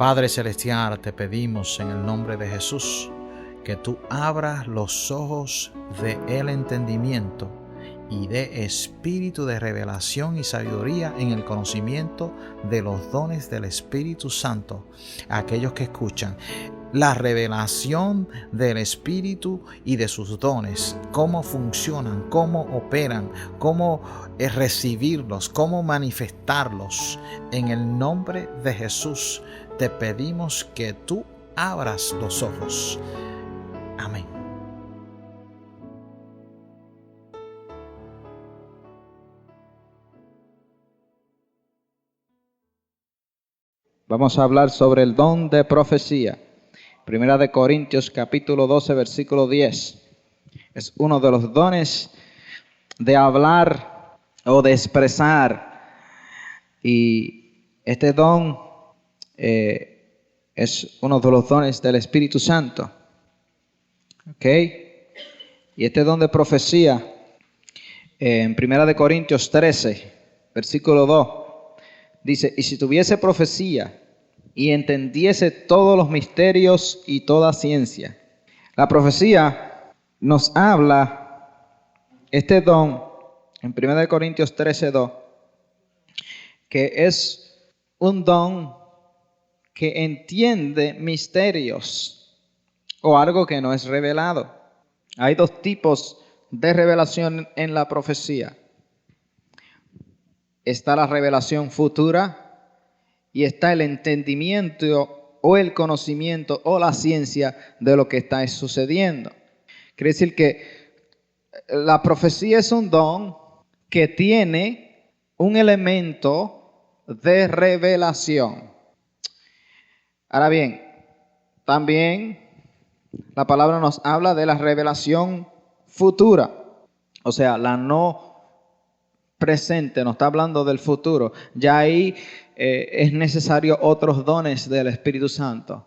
Padre Celestial, te pedimos en el nombre de Jesús que tú abras los ojos del entendimiento y de espíritu de revelación y sabiduría en el conocimiento de los dones del Espíritu Santo a aquellos que escuchan. La revelación del Espíritu y de sus dones, cómo funcionan, cómo operan, cómo recibirlos, cómo manifestarlos. En el nombre de Jesús te pedimos que tú abras los ojos. Amén. Vamos a hablar sobre el don de profecía. Primera de Corintios capítulo 12, versículo 10. Es uno de los dones de hablar o de expresar. Y este don es uno de los dones del Espíritu Santo. ¿Ok? Y este don de profecía, en Primera de Corintios 13, versículo 2, dice: y si tuviese profecía y entendiese todos los misterios y toda ciencia. La profecía nos habla, este don, en 1 Corintios 13:2, que es un don que entiende misterios o algo que no es revelado. Hay dos tipos de revelación en la profecía. Está la revelación futura y está el entendimiento o el conocimiento o la ciencia de lo que está sucediendo. Quiere decir que la profecía es un don que tiene un elemento de revelación. Ahora bien, también la palabra nos habla de la revelación futura, o sea, la no presente, nos está hablando del futuro. Ya ahí es necesario otros dones del Espíritu Santo.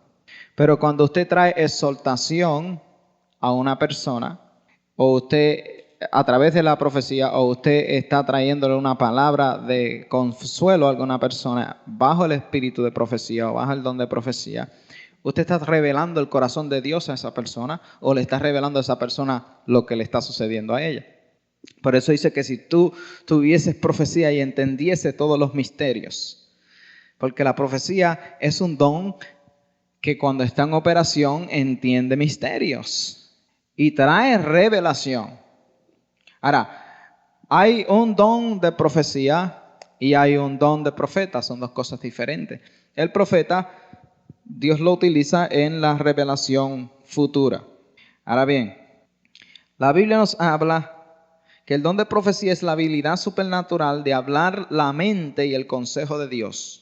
Pero cuando usted trae exhortación a una persona, o usted a través de la profecía, o usted está trayéndole una palabra de consuelo a alguna persona bajo el espíritu de profecía o bajo el don de profecía, usted está revelando el corazón de Dios a esa persona, o le está revelando a esa persona lo que le está sucediendo a ella. Por eso dice que si tú tuvieses profecía y entendiese todos los misterios, porque la profecía es un don que cuando está en operación entiende misterios y trae revelación. Ahora, hay un don de profecía y hay un don de profeta, son dos cosas diferentes. El profeta, Dios lo utiliza en la revelación futura. Ahora bien, la Biblia nos habla que el don de profecía es la habilidad supernatural de hablar la mente y el consejo de Dios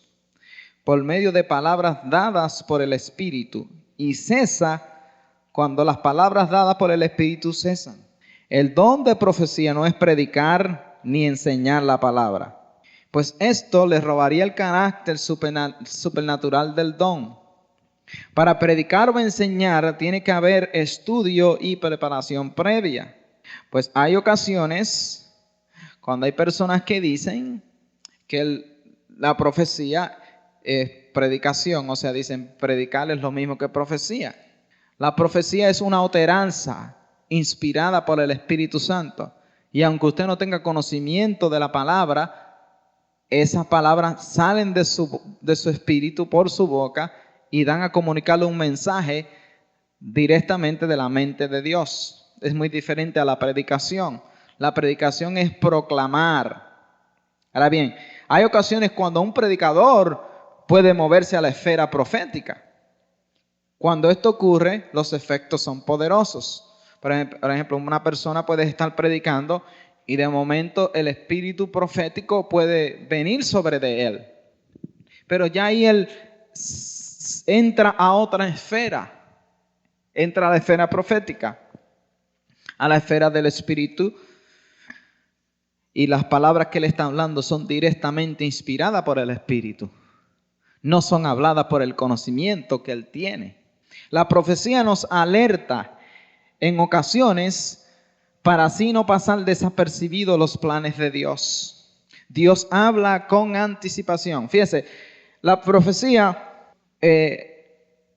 por medio de palabras dadas por el Espíritu, y cesa cuando las palabras dadas por el Espíritu cesan. El don de profecía no es predicar ni enseñar la palabra, pues esto le robaría el carácter supernatural del don. Para predicar o enseñar tiene que haber estudio y preparación previa. Pues hay ocasiones cuando hay personas que dicen que la profecía es predicación, o sea, dicen predicar es lo mismo que profecía. La profecía es una utteranza inspirada por el Espíritu Santo, y aunque usted no tenga conocimiento de la palabra, esas palabras salen de su espíritu por su boca y dan a comunicarle un mensaje directamente de la mente de Dios. Es muy diferente a la predicación. La predicación es proclamar. Ahora bien, hay ocasiones cuando un predicador puede moverse a la esfera profética. Cuando esto ocurre, los efectos son poderosos. Por ejemplo, una persona puede estar predicando y de momento el espíritu profético puede venir sobre de él. Pero ya ahí él entra a otra esfera. Entra a la esfera profética, a la esfera del Espíritu, y las palabras que le están hablando son directamente inspiradas por el Espíritu. No son habladas por el conocimiento que él tiene. La profecía nos alerta en ocasiones para así no pasar desapercibidos los planes de Dios. Dios habla con anticipación. Fíjese, la profecía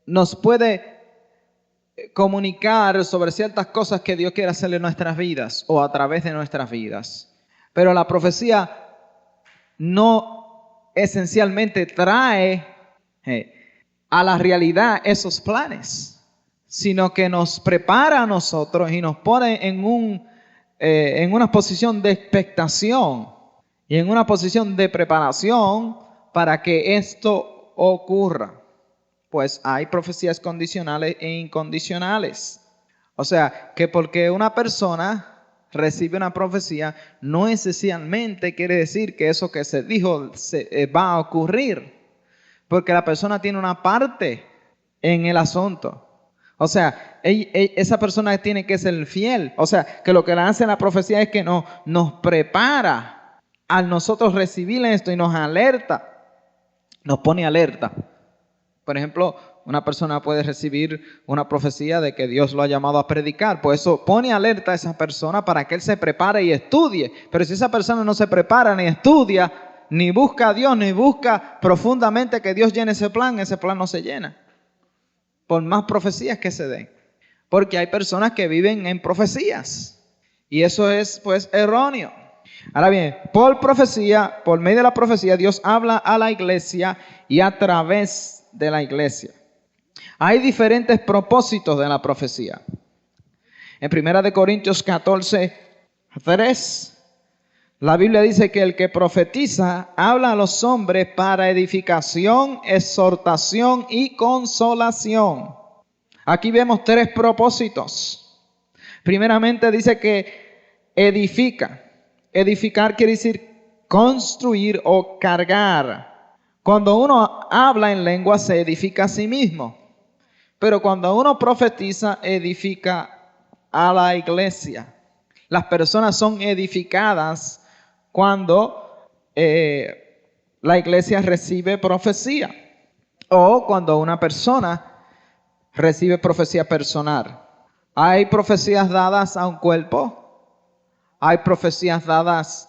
nos puede comunicar sobre ciertas cosas que Dios quiere hacer en nuestras vidas o a través de nuestras vidas. Pero la profecía no esencialmente trae a la realidad esos planes, sino que nos prepara a nosotros y nos pone en una posición de expectación y en una posición de preparación para que esto ocurra. Pues hay profecías condicionales e incondicionales. O sea, que porque una persona recibe una profecía, no esencialmente quiere decir que eso que se dijo va a ocurrir. Porque la persona tiene una parte en el asunto. O sea, esa persona tiene que ser fiel. O sea, que lo que le hace la profecía es que nos prepara al nosotros recibir esto y nos alerta. Nos pone alerta. Por ejemplo, una persona puede recibir una profecía de que Dios lo ha llamado a predicar. Pues eso pone alerta a esa persona para que él se prepare y estudie. Pero si esa persona no se prepara ni estudia, ni busca a Dios, ni busca profundamente que Dios llene ese plan no se llena. Por más profecías que se den. Porque hay personas que viven en profecías. Y eso es pues erróneo. Ahora bien, por profecía, por medio de la profecía, Dios habla a la iglesia y a través de la iglesia. Hay diferentes propósitos de la profecía. En 1 Corintios 14:3, la Biblia dice que el que profetiza habla a los hombres para edificación, exhortación y consolación. Aquí vemos 3 propósitos. Primeramente dice que edifica. Edificar quiere decir construir o cargar. Cuando uno habla en lengua se edifica a sí mismo. Pero cuando uno profetiza, edifica a la iglesia. Las personas son edificadas cuando la iglesia recibe profecía. O cuando una persona recibe profecía personal. Hay profecías dadas a un cuerpo. Hay profecías dadas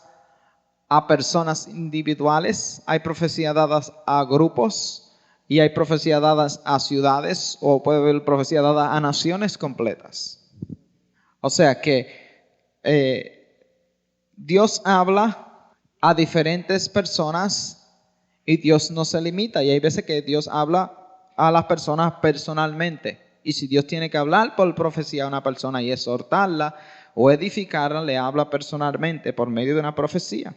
a personas individuales, hay profecías dadas a grupos y hay profecías dadas a ciudades o puede haber profecía dada a naciones completas. O sea que Dios habla a diferentes personas y Dios no se limita. Y hay veces que Dios habla a las personas personalmente. Y si Dios tiene que hablar por profecía a una persona y exhortarla o edificarla, le habla personalmente por medio de una profecía.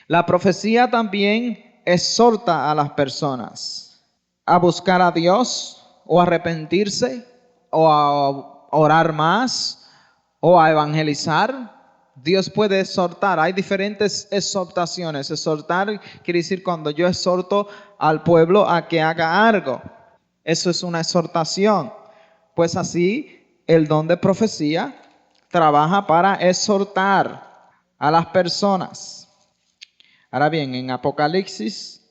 La profecía también exhorta a las personas a buscar a Dios o a arrepentirse o a orar más o a evangelizar. Dios puede exhortar. Hay diferentes exhortaciones. Exhortar quiere decir cuando yo exhorto al pueblo a que haga algo. Eso es una exhortación. Pues así el don de profecía trabaja para exhortar a las personas. Ahora bien, en Apocalipsis,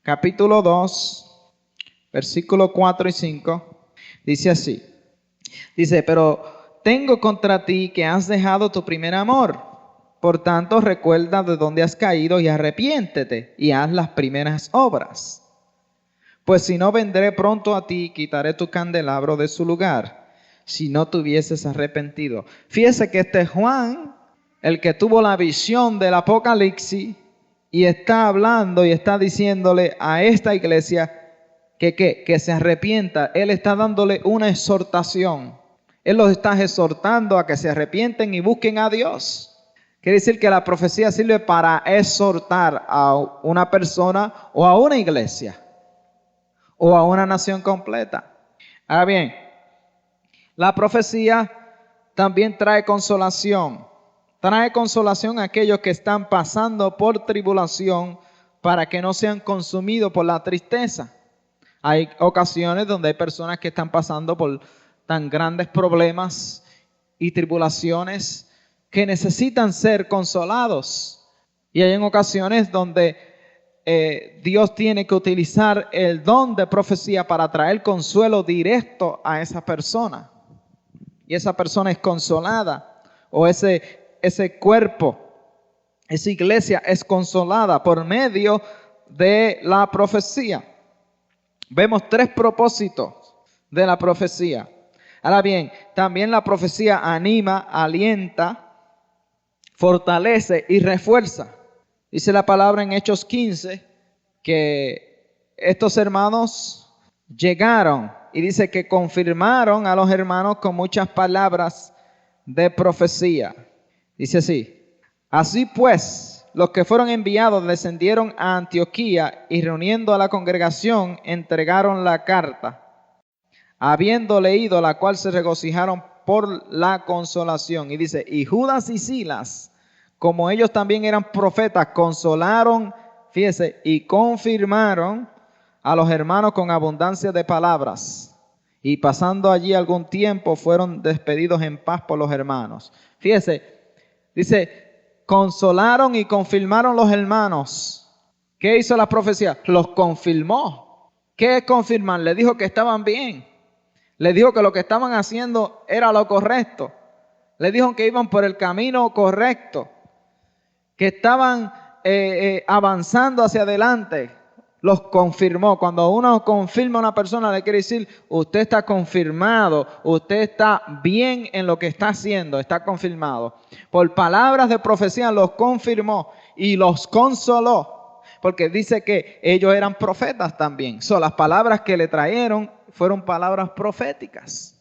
capítulo 2, versículos 4 y 5, dice así. Dice, pero tengo contra ti que has dejado tu primer amor. Por tanto, recuerda de dónde has caído y arrepiéntete y haz las primeras obras. Pues si no, vendré pronto a ti y quitaré tu candelabro de su lugar, si no te hubieses arrepentido. Fíjese que este es Juan, el que tuvo la visión del Apocalipsis, y está hablando y está diciéndole a esta iglesia que se arrepienta. Él está dándole una exhortación. Él los está exhortando a que se arrepienten y busquen a Dios. Quiere decir que la profecía sirve para exhortar a una persona o a una iglesia o a una nación completa. Ahora bien, la profecía también trae consolación. Trae consolación a aquellos que están pasando por tribulación para que no sean consumidos por la tristeza. Hay ocasiones donde hay personas que están pasando por tan grandes problemas y tribulaciones que necesitan ser consolados. Y hay en ocasiones donde Dios tiene que utilizar el don de profecía para traer consuelo directo a esa persona. Y esa persona es consolada o ese cuerpo, esa iglesia es consolada por medio de la profecía. Vemos tres propósitos de la profecía. Ahora bien, también la profecía anima, alienta, fortalece y refuerza. Dice la palabra en Hechos 15 que estos hermanos llegaron y dice que confirmaron a los hermanos con muchas palabras de profecía. Dice así: así pues, los que fueron enviados descendieron a Antioquía y reuniendo a la congregación entregaron la carta, habiendo leído la cual se regocijaron por la consolación. Y dice, y Judas y Silas, como ellos también eran profetas, consolaron, fíjese, y confirmaron a los hermanos con abundancia de palabras. Y pasando allí algún tiempo fueron despedidos en paz por los hermanos. Fíjese, dice, consolaron y confirmaron los hermanos. ¿Qué hizo la profecía? Los confirmó. ¿Qué es confirmar? Le dijo que estaban bien. Le dijo que lo que estaban haciendo era lo correcto. Le dijo que iban por el camino correcto, que estaban avanzando hacia adelante. Los confirmó. Cuando uno confirma a una persona, le quiere decir, usted está confirmado, usted está bien en lo que está haciendo, está confirmado. Por palabras de profecía los confirmó y los consoló, porque dice que ellos eran profetas también. Las palabras que le trajeron fueron palabras proféticas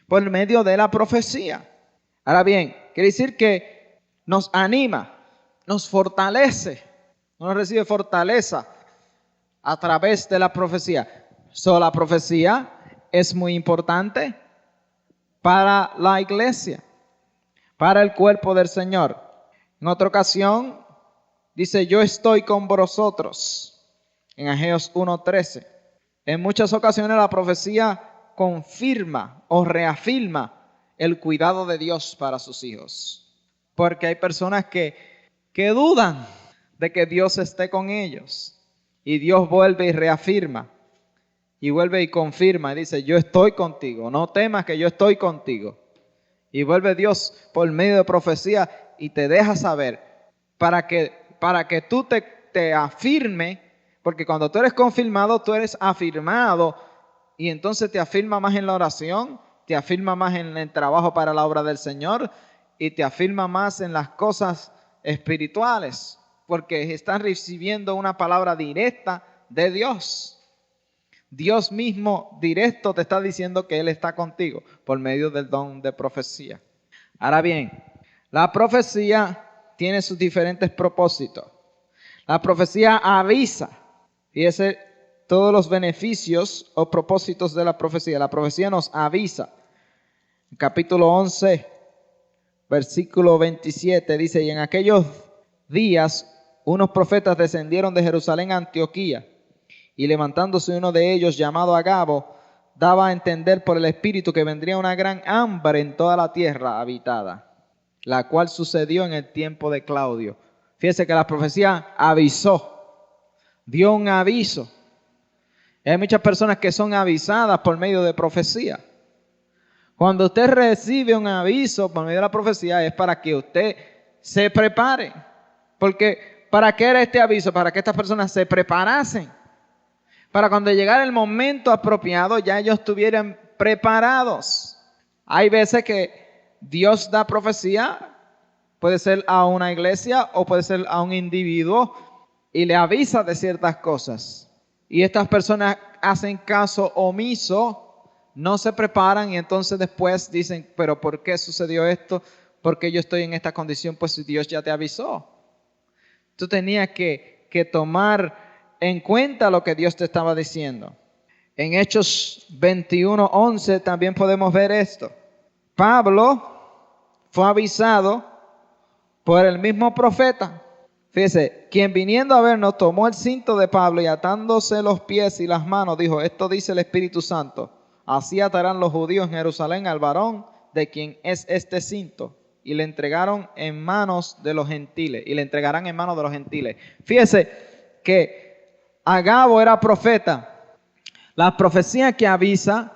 por medio de la profecía. Ahora bien, quiere decir que nos anima, nos fortalece, uno recibe fortaleza a través de la profecía. La profecía es muy importante para la iglesia, para el cuerpo del Señor. En otra ocasión dice, yo estoy con vosotros, en Ageos 1:13. En muchas ocasiones la profecía confirma o reafirma el cuidado de Dios para sus hijos. Porque hay personas que dudan de que Dios esté con ellos. Y Dios vuelve y reafirma. Y vuelve y confirma. Y dice, yo estoy contigo. No temas que yo estoy contigo. Y vuelve Dios por medio de profecía y te deja saber. Para que tú te afirme. Porque cuando tú eres confirmado, tú eres afirmado. Y entonces te afirma más en la oración. Te afirma más en el trabajo para la obra del Señor. Y te afirma más en las cosas espirituales. Porque estás recibiendo una palabra directa de Dios. Dios mismo directo te está diciendo que Él está contigo por medio del don de profecía. Ahora bien, la profecía tiene sus diferentes propósitos. La profecía avisa. Fíjese todos los beneficios o propósitos de la profecía. La profecía nos avisa. En capítulo 11, versículo 27 dice, y en aquellos días unos profetas descendieron de Jerusalén a Antioquía, y levantándose uno de ellos llamado Agabo, daba a entender por el Espíritu que vendría una gran hambre en toda la tierra habitada, la cual sucedió en el tiempo de Claudio. Fíjese que la profecía avisó, dio un aviso. Hay muchas personas que son avisadas por medio de profecía. Cuando usted recibe un aviso por medio de la profecía es para que usted se prepare. Porque ¿para qué era este aviso? Para que estas personas se preparasen. Para cuando llegara el momento apropiado ya ellos estuvieran preparados. Hay veces que Dios da profecía, puede ser a una iglesia o puede ser a un individuo y le avisa de ciertas cosas. Y estas personas hacen caso omiso, no se preparan y entonces después dicen, pero ¿por qué sucedió esto? ¿Por qué yo estoy en esta condición? Pues si Dios ya te avisó. Tú tenías que tomar en cuenta lo que Dios te estaba diciendo. En Hechos 21:11 también podemos ver esto. Pablo fue avisado por el mismo profeta. Fíjese, quien viniendo a vernos tomó el cinto de Pablo y atándose los pies y las manos dijo, esto dice el Espíritu Santo, así atarán los judíos en Jerusalén al varón de quien es este cinto y le entregaron en manos de los gentiles y le entregarán en manos de los gentiles. Fíjese que Agabo era profeta. La profecía que avisa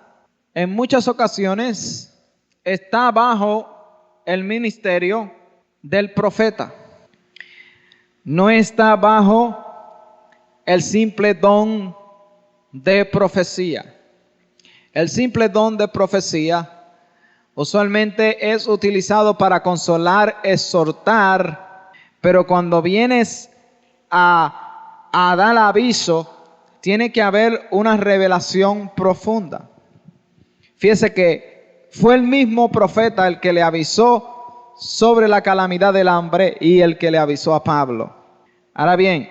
en muchas ocasiones está bajo el ministerio del profeta. No está bajo el simple don de profecía. El simple don de profecía usualmente es utilizado para consolar, exhortar, pero cuando vienes a dar aviso, tiene que haber una revelación profunda. Fíjese que fue el mismo profeta el que le avisó sobre la calamidad del hambre y el que le avisó a Pablo. Ahora bien,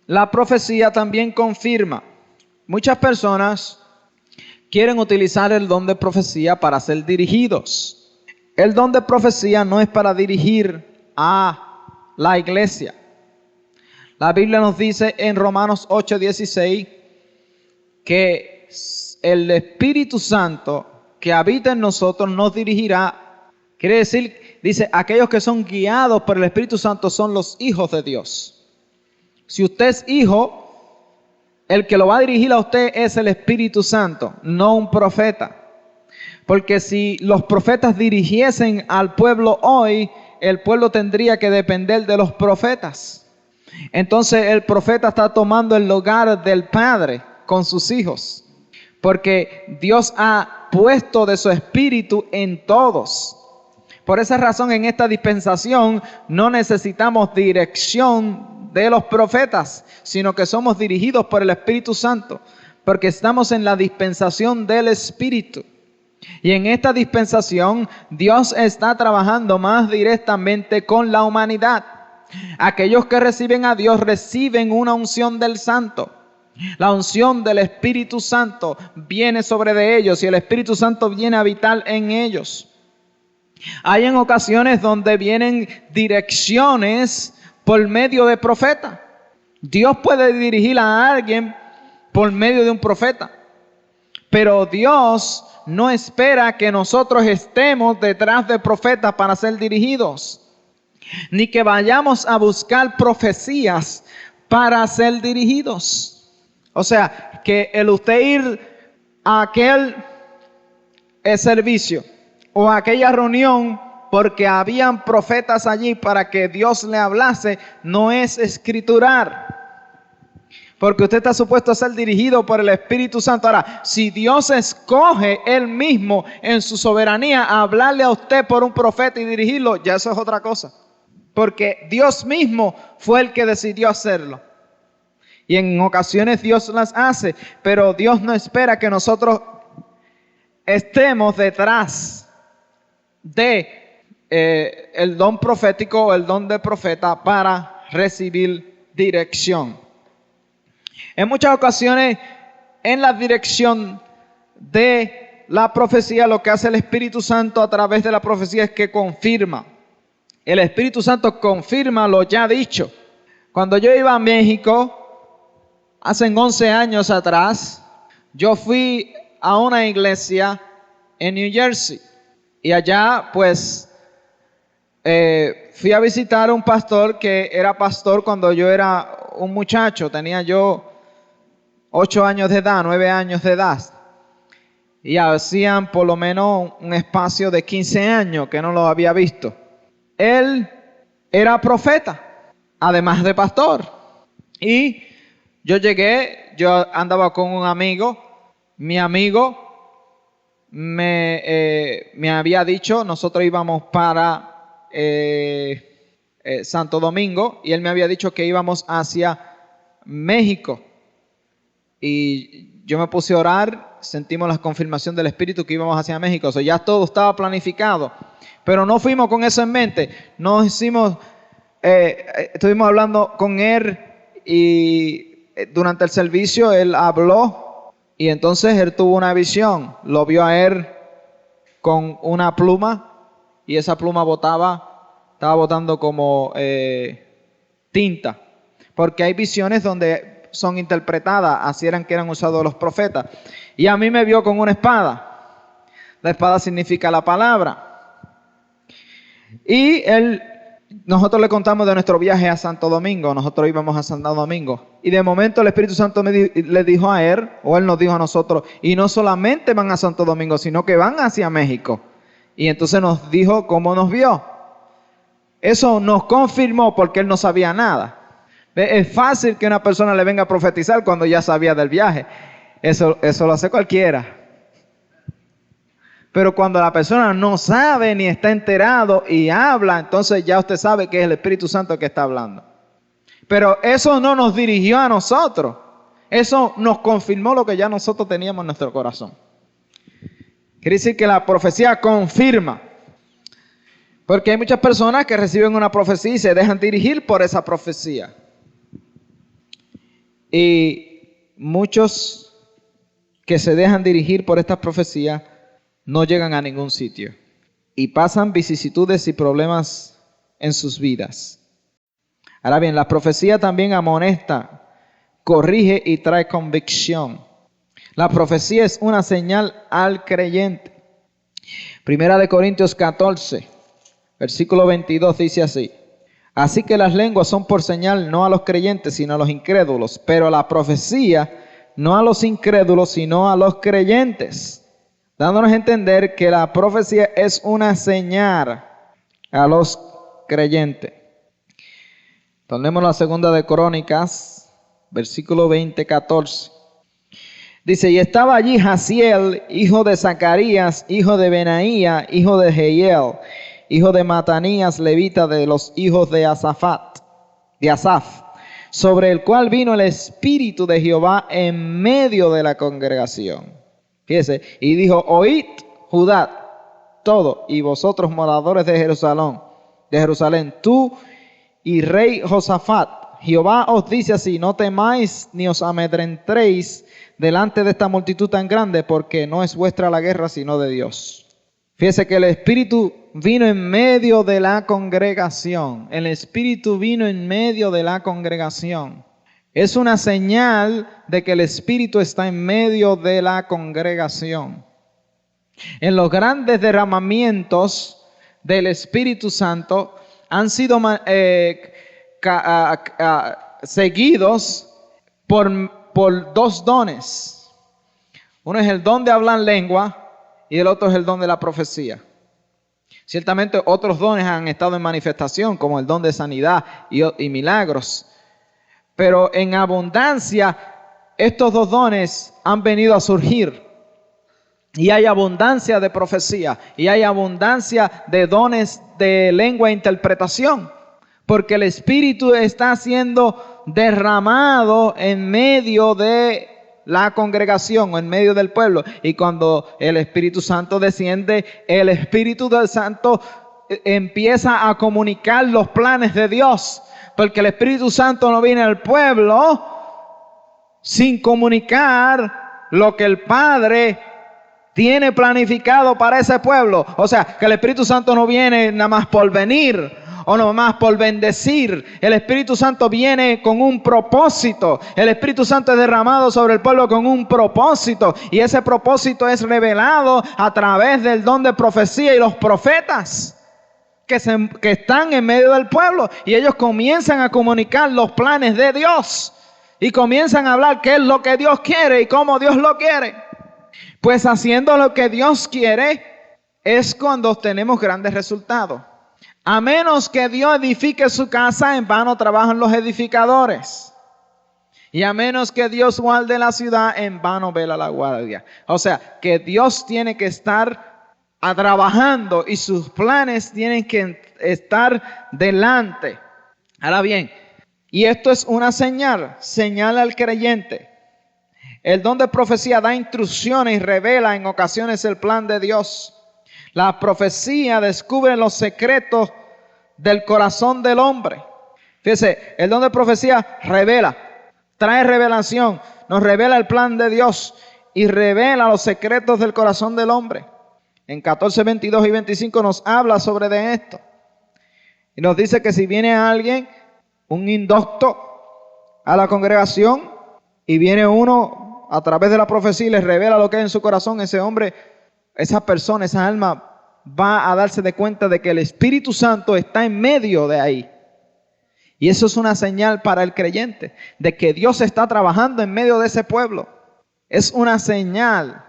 la profecía también confirma. Muchas personas quieren utilizar el don de profecía para ser dirigidos. El don de profecía no es para dirigir a la iglesia. La Biblia nos dice en Romanos 8:16 que el Espíritu Santo que habita en nosotros nos dirigirá. Quiere decir, dice, aquellos que son guiados por el Espíritu Santo son los hijos de Dios. Si usted es hijo, el que lo va a dirigir a usted es el Espíritu Santo, no un profeta. Porque si los profetas dirigiesen al pueblo hoy, el pueblo tendría que depender de los profetas. Entonces el profeta está tomando el lugar del padre con sus hijos. Porque Dios ha puesto de su espíritu en todos. Por esa razón en esta dispensación no necesitamos dirección de los profetas, sino que somos dirigidos por el Espíritu Santo, porque estamos en la dispensación del Espíritu. Y en esta dispensación Dios está trabajando más directamente con la humanidad. Aquellos que reciben a Dios reciben una unción del Santo. La unción del Espíritu Santo viene sobre de ellos y el Espíritu Santo viene a habitar en ellos. Hay en ocasiones donde vienen direcciones por medio de profeta. Dios puede dirigir a alguien por medio de un profeta, pero Dios no espera que nosotros estemos detrás de profetas para ser dirigidos, ni que vayamos a buscar profecías para ser dirigidos. O sea, que el usted ir a aquel servicio o a aquella reunión porque habían profetas allí para que Dios le hablase, no es escriturar. Porque usted está supuesto a ser dirigido por el Espíritu Santo. Ahora, si Dios escoge Él mismo en su soberanía a hablarle a usted por un profeta y dirigirlo, ya eso es otra cosa. Porque Dios mismo fue el que decidió hacerlo. Y en ocasiones Dios las hace, pero Dios no espera que nosotros estemos detrás de el don profético o el don de profeta para recibir dirección. En muchas ocasiones, en la dirección de la profecía, lo que hace el Espíritu Santo a través de la profecía es que confirma. El Espíritu Santo confirma lo ya dicho. Cuando yo iba a México, hace 11 años atrás, yo fui a una iglesia en New Jersey. Y allá, pues, fui a visitar a un pastor que era pastor cuando yo era un muchacho. Tenía yo 8 años de edad, 9 años de edad. Y hacían por lo menos un espacio de 15 años que no lo había visto. Él era profeta, además de pastor. Y yo llegué, yo andaba con un amigo, mi amigo me había dicho, nosotros íbamos para Santo Domingo y él me había dicho que íbamos hacia México. Y yo me puse a orar, sentimos la confirmación del Espíritu que íbamos hacia México, o sea, ya todo estaba planificado, pero no fuimos con eso en mente, estuvimos hablando con él y durante el servicio él habló y entonces él tuvo una visión. Lo vio a él con una pluma y esa pluma estaba botando como tinta. Porque hay visiones donde son interpretadas, así eran que eran usados los profetas. Y a mí me vio con una espada. La espada significa la palabra. Y nosotros le contamos de nuestro viaje a Santo Domingo. Nosotros íbamos a Santo Domingo. Y de momento el Espíritu Santo le dijo a él, o él nos dijo a nosotros, y no solamente van a Santo Domingo, sino que van hacia México. Y entonces nos dijo cómo nos vio. Eso nos confirmó porque él no sabía nada. Es fácil que una persona le venga a profetizar cuando ya sabía del viaje. Eso lo hace cualquiera. Pero cuando la persona no sabe ni está enterado y habla, entonces ya usted sabe que es el Espíritu Santo el que está hablando. Pero eso no nos dirigió a nosotros. Eso nos confirmó lo que ya nosotros teníamos en nuestro corazón. Quiere decir que la profecía confirma. Porque hay muchas personas que reciben una profecía y se dejan dirigir por esa profecía. Y muchos que se dejan dirigir por esta profecía no llegan a ningún sitio y pasan vicisitudes y problemas en sus vidas. Ahora bien, la profecía también amonesta, corrige y trae convicción. La profecía es una señal al creyente. Primera de Corintios 14, versículo 22 dice así: así que las lenguas son por señal no a los creyentes sino a los incrédulos, pero la profecía no a los incrédulos sino a los creyentes, dándonos a entender que la profecía es una señal a los creyentes. Tornemos a la segunda de Crónicas, versículo 20, 14. Dice: y estaba allí Jaziel, hijo de Zacarías, hijo de Benaía, hijo de Jehiel, hijo de Matanías, levita, de los hijos de Asaf, sobre el cual vino el Espíritu de Jehová en medio de la congregación. Fíjese, y dijo: oíd, Judá, todo, y vosotros moradores de Jerusalén, tú y rey Josafat, Jehová os dice así: no temáis ni os amedrentéis delante de esta multitud tan grande, porque no es vuestra la guerra, sino de Dios. Fíjese que el Espíritu vino en medio de la congregación. El Espíritu vino en medio de la congregación. Es una señal de que el Espíritu está en medio de la congregación. En los grandes derramamientos del Espíritu Santo han sido seguidos por dos dones. Uno es el don de hablar lengua y el otro es el don de la profecía. Ciertamente otros dones han estado en manifestación, como el don de sanidad y milagros. Pero en abundancia, estos dos dones han venido a surgir. Y hay abundancia de profecía. Y hay abundancia de dones de lengua e interpretación. Porque el Espíritu está siendo derramado en medio de la congregación o en medio del pueblo. Y cuando el Espíritu Santo desciende, el Espíritu del Santo empieza a comunicar los planes de Dios. Porque el Espíritu Santo no viene al pueblo sin comunicar lo que el Padre tiene planificado para ese pueblo. O sea, que el Espíritu Santo no viene nada más por venir o nada más por bendecir. El Espíritu Santo viene con un propósito. El Espíritu Santo es derramado sobre el pueblo con un propósito. Y ese propósito es revelado a través del don de profecía y los profetas que están en medio del pueblo, y ellos comienzan a comunicar los planes de Dios y comienzan a hablar qué es lo que Dios quiere y cómo Dios lo quiere. Pues haciendo lo que Dios quiere es cuando obtenemos grandes resultados. A menos que Dios edifique su casa, en vano trabajan los edificadores. Y a menos que Dios guarde la ciudad, en vano vela la guardia. O sea, que Dios tiene que estar trabajando y sus planes tienen que estar delante. Ahora bien, y esto es una señal al creyente. El don de profecía da instrucciones y revela en ocasiones el plan de Dios. La profecía descubre los secretos del corazón del hombre. Fíjese, el don de profecía revela, trae revelación, nos revela el plan de Dios y revela los secretos del corazón del hombre. En 14, 22 y 25 nos habla sobre de esto. Y nos dice que si viene alguien, un indocto, a la congregación, y viene uno a través de la profecía y les revela lo que hay en su corazón, ese hombre, esa persona, esa alma va a darse de cuenta de que el Espíritu Santo está en medio de ahí. Y eso es una señal para el creyente de que Dios está trabajando en medio de ese pueblo. Es una señal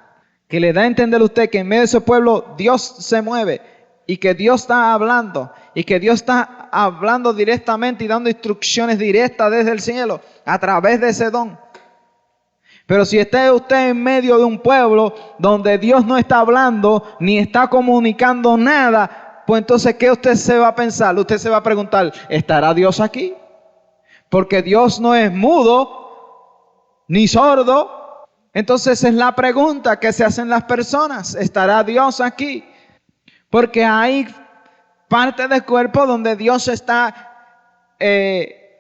que le da a entender a usted que en medio de ese pueblo Dios se mueve y que Dios está hablando y que Dios está hablando directamente y dando instrucciones directas desde el cielo a través de ese don. Pero si está usted en medio de un pueblo donde Dios no está hablando ni está comunicando nada, pues entonces ¿qué usted se va a pensar? Usted se va a preguntar, ¿estará Dios aquí? Porque Dios no es mudo ni sordo. Entonces es la pregunta que se hacen las personas, ¿estará Dios aquí? Porque hay parte del cuerpo donde Dios está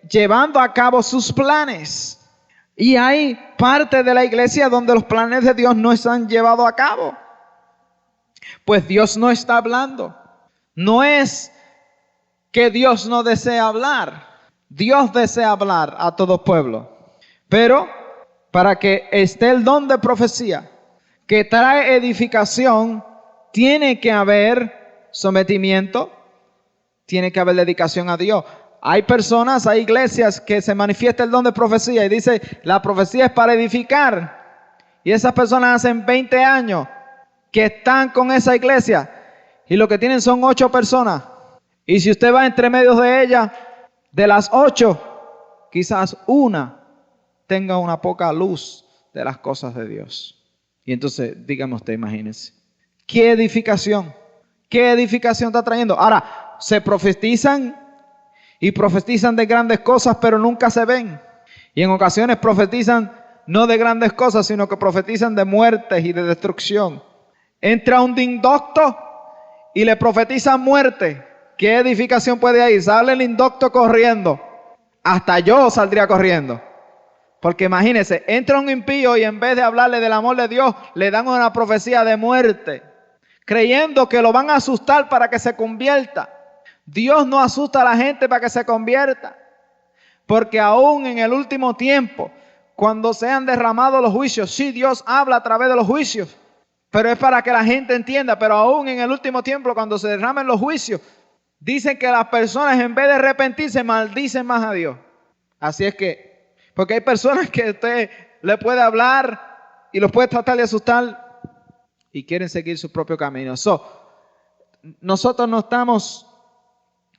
llevando a cabo sus planes. Y hay parte de la iglesia donde los planes de Dios no se han llevado a cabo. Pues Dios no está hablando. No es que Dios no desea hablar. Dios desea hablar a todo pueblo. Pero para que esté el don de profecía, que trae edificación, tiene que haber sometimiento, tiene que haber dedicación a Dios. Hay personas, hay iglesias que se manifiesta el don de profecía y dice, la profecía es para edificar. Y esas personas hacen 20 años que están con esa iglesia y lo que tienen son 8 personas. Y si usted va entre medios de ellas, de las 8, quizás una tenga una poca luz de las cosas de Dios. Y entonces, dígame usted, imagínese, ¿qué edificación? ¿Qué edificación está trayendo? Ahora, se profetizan y profetizan de grandes cosas, pero nunca se ven. Y en ocasiones profetizan no de grandes cosas, sino que profetizan de muertes y de destrucción. Entra un indocto y le profetizan muerte. ¿Qué edificación puede ir? Sale el indocto corriendo. Hasta yo saldría corriendo. Porque imagínense, entra un impío y en vez de hablarle del amor de Dios, le dan una profecía de muerte, creyendo que lo van a asustar para que se convierta. Dios no asusta a la gente para que se convierta. Porque aún en el último tiempo, cuando sean derramados los juicios, sí, Dios habla a través de los juicios, pero es para que la gente entienda. Pero aún en el último tiempo, cuando se derramen los juicios, dicen que las personas en vez de arrepentirse, maldicen más a Dios. Así es que, porque hay personas que usted le puede hablar y los puede tratar de asustar y quieren seguir su propio camino. Nosotros no estamos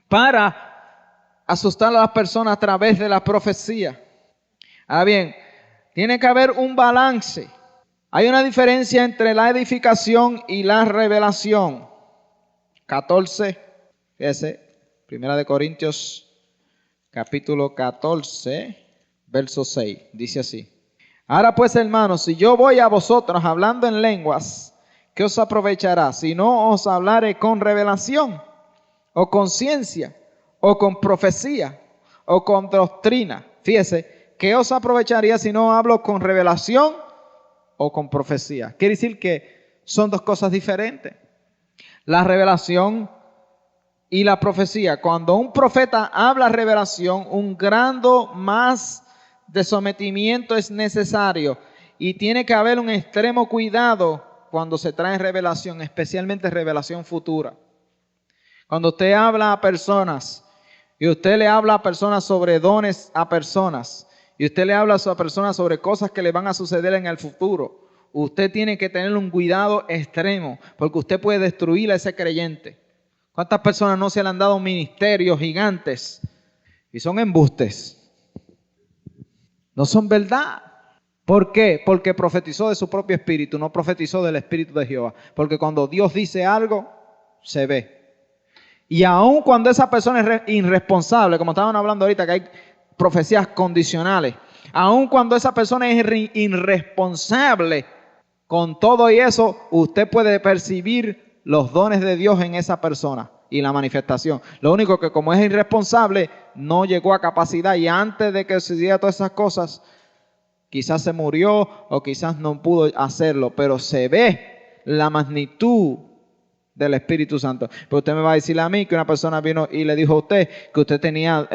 para asustar a las personas a través de la profecía. Ahora bien, tiene que haber un balance. Hay una diferencia entre la edificación y la revelación. 14, fíjese, 1 Corintios capítulo 14, verso 6, dice así. Ahora pues, hermanos, si yo voy a vosotros hablando en lenguas, ¿qué os aprovechará? Si no os hablaré con revelación, o con ciencia, o con profecía, o con doctrina. Fíjese, ¿qué os aprovecharía si no hablo con revelación o con profecía? Quiere decir que son dos cosas diferentes. La revelación y la profecía. Cuando un profeta habla revelación, un grado más de sometimiento es necesario. Y tiene que haber un extremo cuidado cuando se trae revelación, especialmente revelación futura. Cuando usted habla a personas y usted le habla a personas sobre dones a personas y usted le habla a personas sobre cosas que le van a suceder en el futuro, usted tiene que tener un cuidado extremo porque usted puede destruir a ese creyente. ¿Cuántas personas no se le han dado ministerios gigantes y son embustes? No son verdad. ¿Por qué? Porque profetizó de su propio espíritu, no profetizó del espíritu de Jehová. Porque cuando Dios dice algo, se ve. Y aun cuando esa persona es irresponsable, como estaban hablando ahorita, que hay profecías condicionales, aun cuando esa persona es irresponsable, con todo y eso, usted puede percibir los dones de Dios en esa persona y la manifestación. Lo único que como es irresponsable, no llegó a capacidad y antes de que sucediera todas esas cosas, quizás se murió o quizás no pudo hacerlo, pero se ve la magnitud del Espíritu Santo. Pero usted me va a decir a mí que una persona vino y le dijo a usted que usted tenía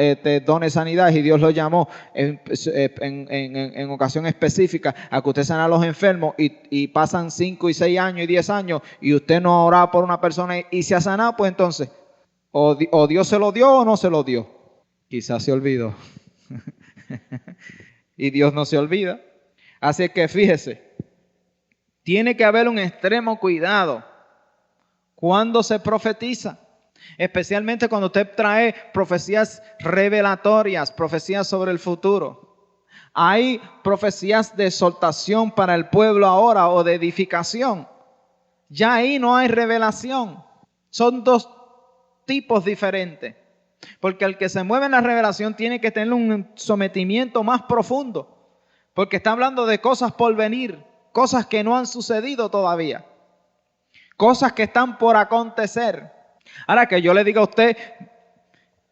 dones de sanidad y Dios lo llamó en ocasión específica a que usted sanara a los enfermos y pasan 5 y 6 años y 10 años y usted no ha orado por una persona y se ha sanado, pues entonces o Dios se lo dio o no se lo dio. Quizás se olvidó. Y Dios no se olvida. Así que fíjese, tiene que haber un extremo cuidado cuando se profetiza. Especialmente cuando usted trae profecías revelatorias, profecías sobre el futuro. Hay profecías de exhortación para el pueblo ahora o de edificación. Ya ahí no hay revelación. Son dos tipos diferentes. Porque el que se mueve en la revelación tiene que tener un sometimiento más profundo. Porque está hablando de cosas por venir, cosas que no han sucedido todavía. Cosas que están por acontecer. Ahora que yo le diga a usted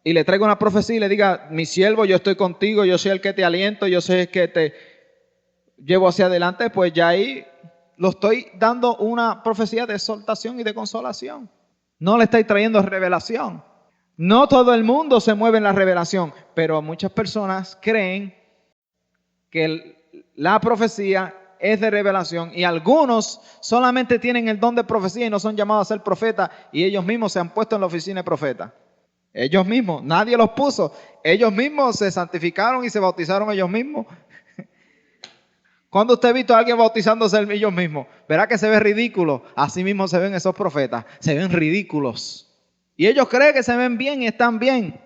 y le traigo una profecía y le diga, mi siervo, yo estoy contigo, yo soy el que te aliento, yo soy el que te llevo hacia adelante, pues ya ahí lo estoy dando una profecía de exhortación y de consolación. No le estoy trayendo revelación. No todo el mundo se mueve en la revelación, pero muchas personas creen que la profecía es de revelación y algunos solamente tienen el don de profecía y no son llamados a ser profetas y ellos mismos se han puesto en la oficina de profeta. Ellos mismos, nadie los puso. Ellos mismos se santificaron y se bautizaron ellos mismos. ¿Cuándo usted ha visto a alguien bautizándose ellos mismos? Verá que se ve ridículo. Así mismo se ven esos profetas. Se ven ridículos. Y ellos creen que se ven bien y están bien.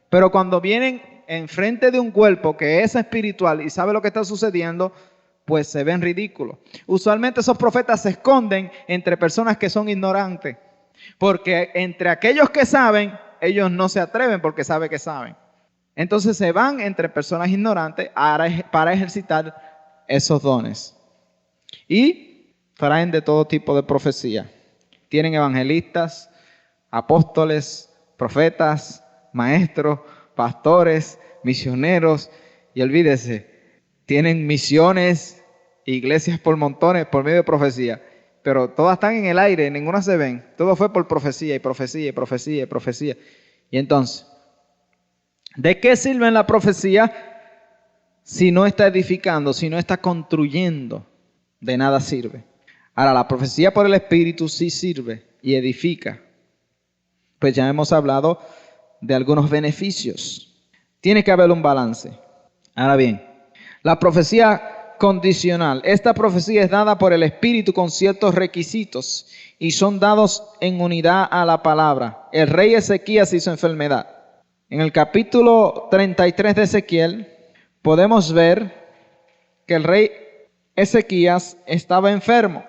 Pero cuando vienen enfrente de un cuerpo que es espiritual y sabe lo que está sucediendo, pues se ven ridículos. Usualmente esos profetas se esconden entre personas que son ignorantes. Porque entre aquellos que saben, ellos no se atreven porque saben que saben. Entonces se van entre personas ignorantes para ejercitar esos dones. Y traen de todo tipo de profecía. Tienen evangelistas, apóstoles, profetas, maestros, pastores, misioneros. Y olvídese, tienen misiones, iglesias por montones por medio de profecía. Pero todas están en el aire, ninguna se ven. Todo fue por profecía y profecía y profecía y profecía. Y entonces, ¿de qué sirve la profecía? Si no está edificando, si no está construyendo, de nada sirve. Ahora, la profecía por el Espíritu sí sirve y edifica. Pues ya hemos hablado de algunos beneficios. Tiene que haber un balance. Ahora bien, la profecía condicional. Esta profecía es dada por el Espíritu con ciertos requisitos y son dados en unidad a la palabra. El rey Ezequías hizo enfermedad. En el capítulo 33 de Ezequiel podemos ver que el rey Ezequías estaba enfermo.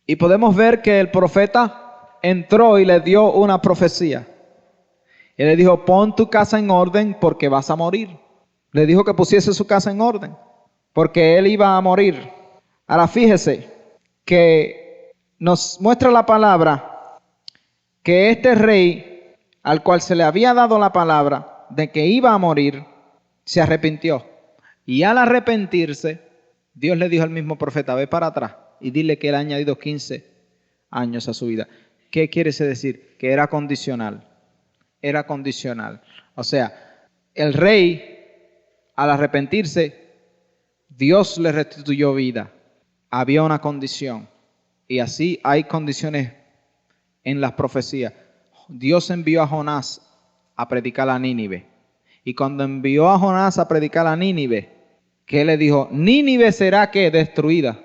Y podemos ver que el profeta entró y le dio una profecía. Y le dijo, pon tu casa en orden porque vas a morir. Le dijo que pusiese su casa en orden porque él iba a morir. Ahora fíjese que nos muestra la palabra que este rey al cual se le había dado la palabra de que iba a morir, se arrepintió. Y al arrepentirse, Dios le dijo al mismo profeta, ve para atrás y dile que él ha añadido 15 años a su vida. ¿Qué quiere decir? Que era condicional. Era condicional. O sea, el rey, al arrepentirse, Dios le restituyó vida. Había una condición. Y así hay condiciones en las profecías. Dios envió a Jonás a predicar a Nínive. Y cuando envió a Jonás a predicar a Nínive, ¿qué le dijo? Nínive será ¿qué? Destruida.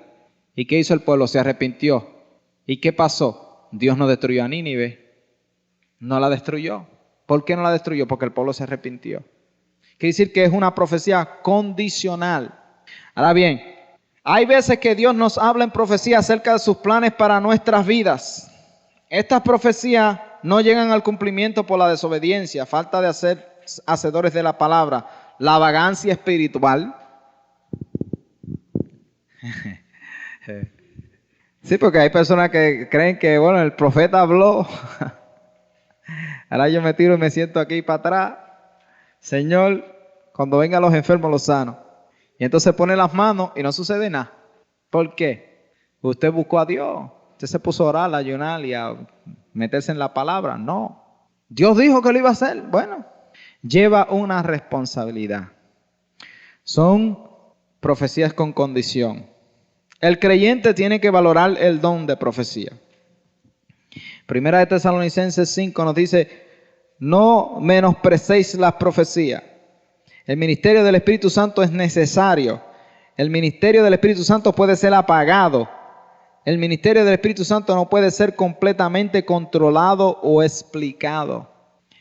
¿Y qué hizo el pueblo? Se arrepintió. ¿Y qué pasó? Dios no destruyó a Nínive. No la destruyó. ¿Por qué no la destruyó? Porque el pueblo se arrepintió. Quiere decir que es una profecía condicional. Ahora bien, hay veces que Dios nos habla en profecía acerca de sus planes para nuestras vidas. Estas profecías no llegan al cumplimiento por la desobediencia, falta de ser hacedores de la palabra, la vagancia espiritual. Sí, porque hay personas que creen que, bueno, el profeta habló. Ahora yo me tiro y me siento aquí para atrás. Señor, cuando vengan los enfermos los sano. Y entonces pone las manos y no sucede nada. ¿Por qué? Usted buscó a Dios. Usted se puso a orar, a ayunar y a meterse en la palabra. No. Dios dijo que lo iba a hacer. Bueno, lleva una responsabilidad. Son profecías con condición. El creyente tiene que valorar el don de profecía. Primera de Tesalonicenses 5 nos dice, no menosprecéis las profecías. El ministerio del Espíritu Santo es necesario. El ministerio del Espíritu Santo puede ser apagado El ministerio del Espíritu Santo no puede ser completamente controlado o explicado.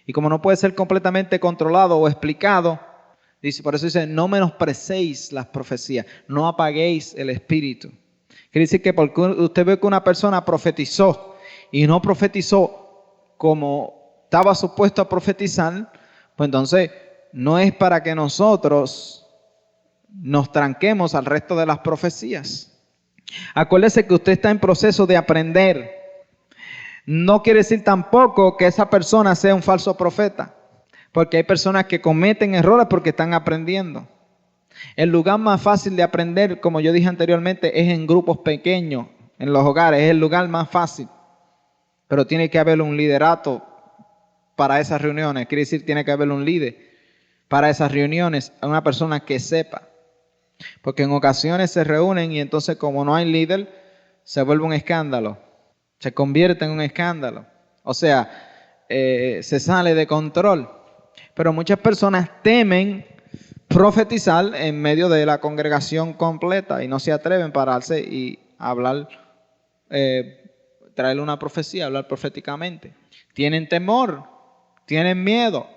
Y como no puede ser completamente controlado o explicado, dice, por eso dice, no menosprecéis las profecías, no apaguéis el Espíritu. Quiere decir que porque usted ve que una persona profetizó y no profetizó como estaba supuesto a profetizar, pues entonces no es para que nosotros nos tranquemos al resto de las profecías. Acuérdese que usted está en proceso de aprender. No quiere decir tampoco que esa persona sea un falso profeta, porque hay personas que cometen errores porque están aprendiendo. El lugar más fácil de aprender, como yo dije anteriormente, es en grupos pequeños, en los hogares, es el lugar más fácil. Pero tiene que haber un liderato para esas reuniones, quiere decir tiene que haber un líder para esas reuniones, una persona que sepa. Porque en ocasiones se reúnen y entonces como no hay líder, se vuelve un escándalo, se convierte en un escándalo. O sea, se sale de control. Pero muchas personas temen profetizar en medio de la congregación completa y no se atreven a pararse y hablar, traerle una profecía, hablar proféticamente. Tienen temor, tienen miedo.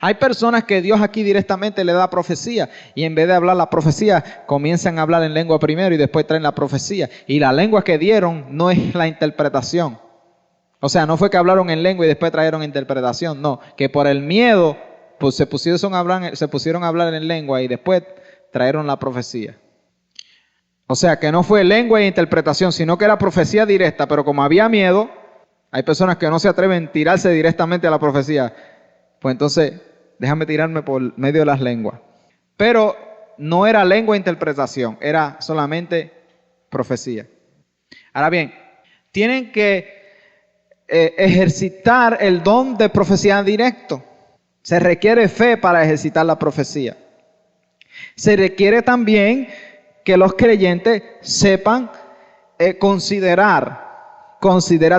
Hay personas que Dios aquí directamente le da profecía y en vez de hablar la profecía comienzan a hablar en lengua primero y después traen la profecía. Y la lengua que dieron no es la interpretación. O sea, no fue que hablaron en lengua y después trajeron interpretación. No, que por el miedo pues se pusieron a hablar en lengua y después trajeron la profecía. O sea, que no fue lengua e interpretación, sino que era profecía directa. Pero como había miedo, hay personas que no se atreven a tirarse directamente a la profecía. Pues entonces, déjame tirarme por medio de las lenguas. Pero no era lengua e interpretación, era solamente profecía. Ahora bien, tienen que ejercitar el don de profecía directo. Se requiere fe para ejercitar la profecía. Se requiere también que los creyentes sepan considérate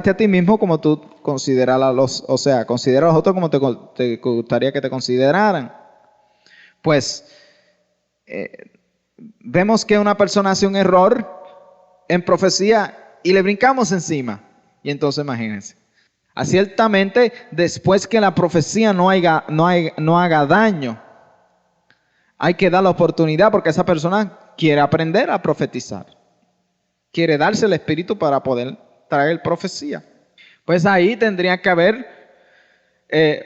a ti mismo como tú consideras a los, o sea, considera a los otros como te gustaría que te consideraran. Pues vemos que una persona hace un error en profecía y le brincamos encima. Y entonces imagínense. Ciertamente, después que la profecía no haga daño, hay que dar la oportunidad porque esa persona quiere aprender a profetizar. Quiere darse el espíritu para poder traer profecía. Pues ahí tendría que haber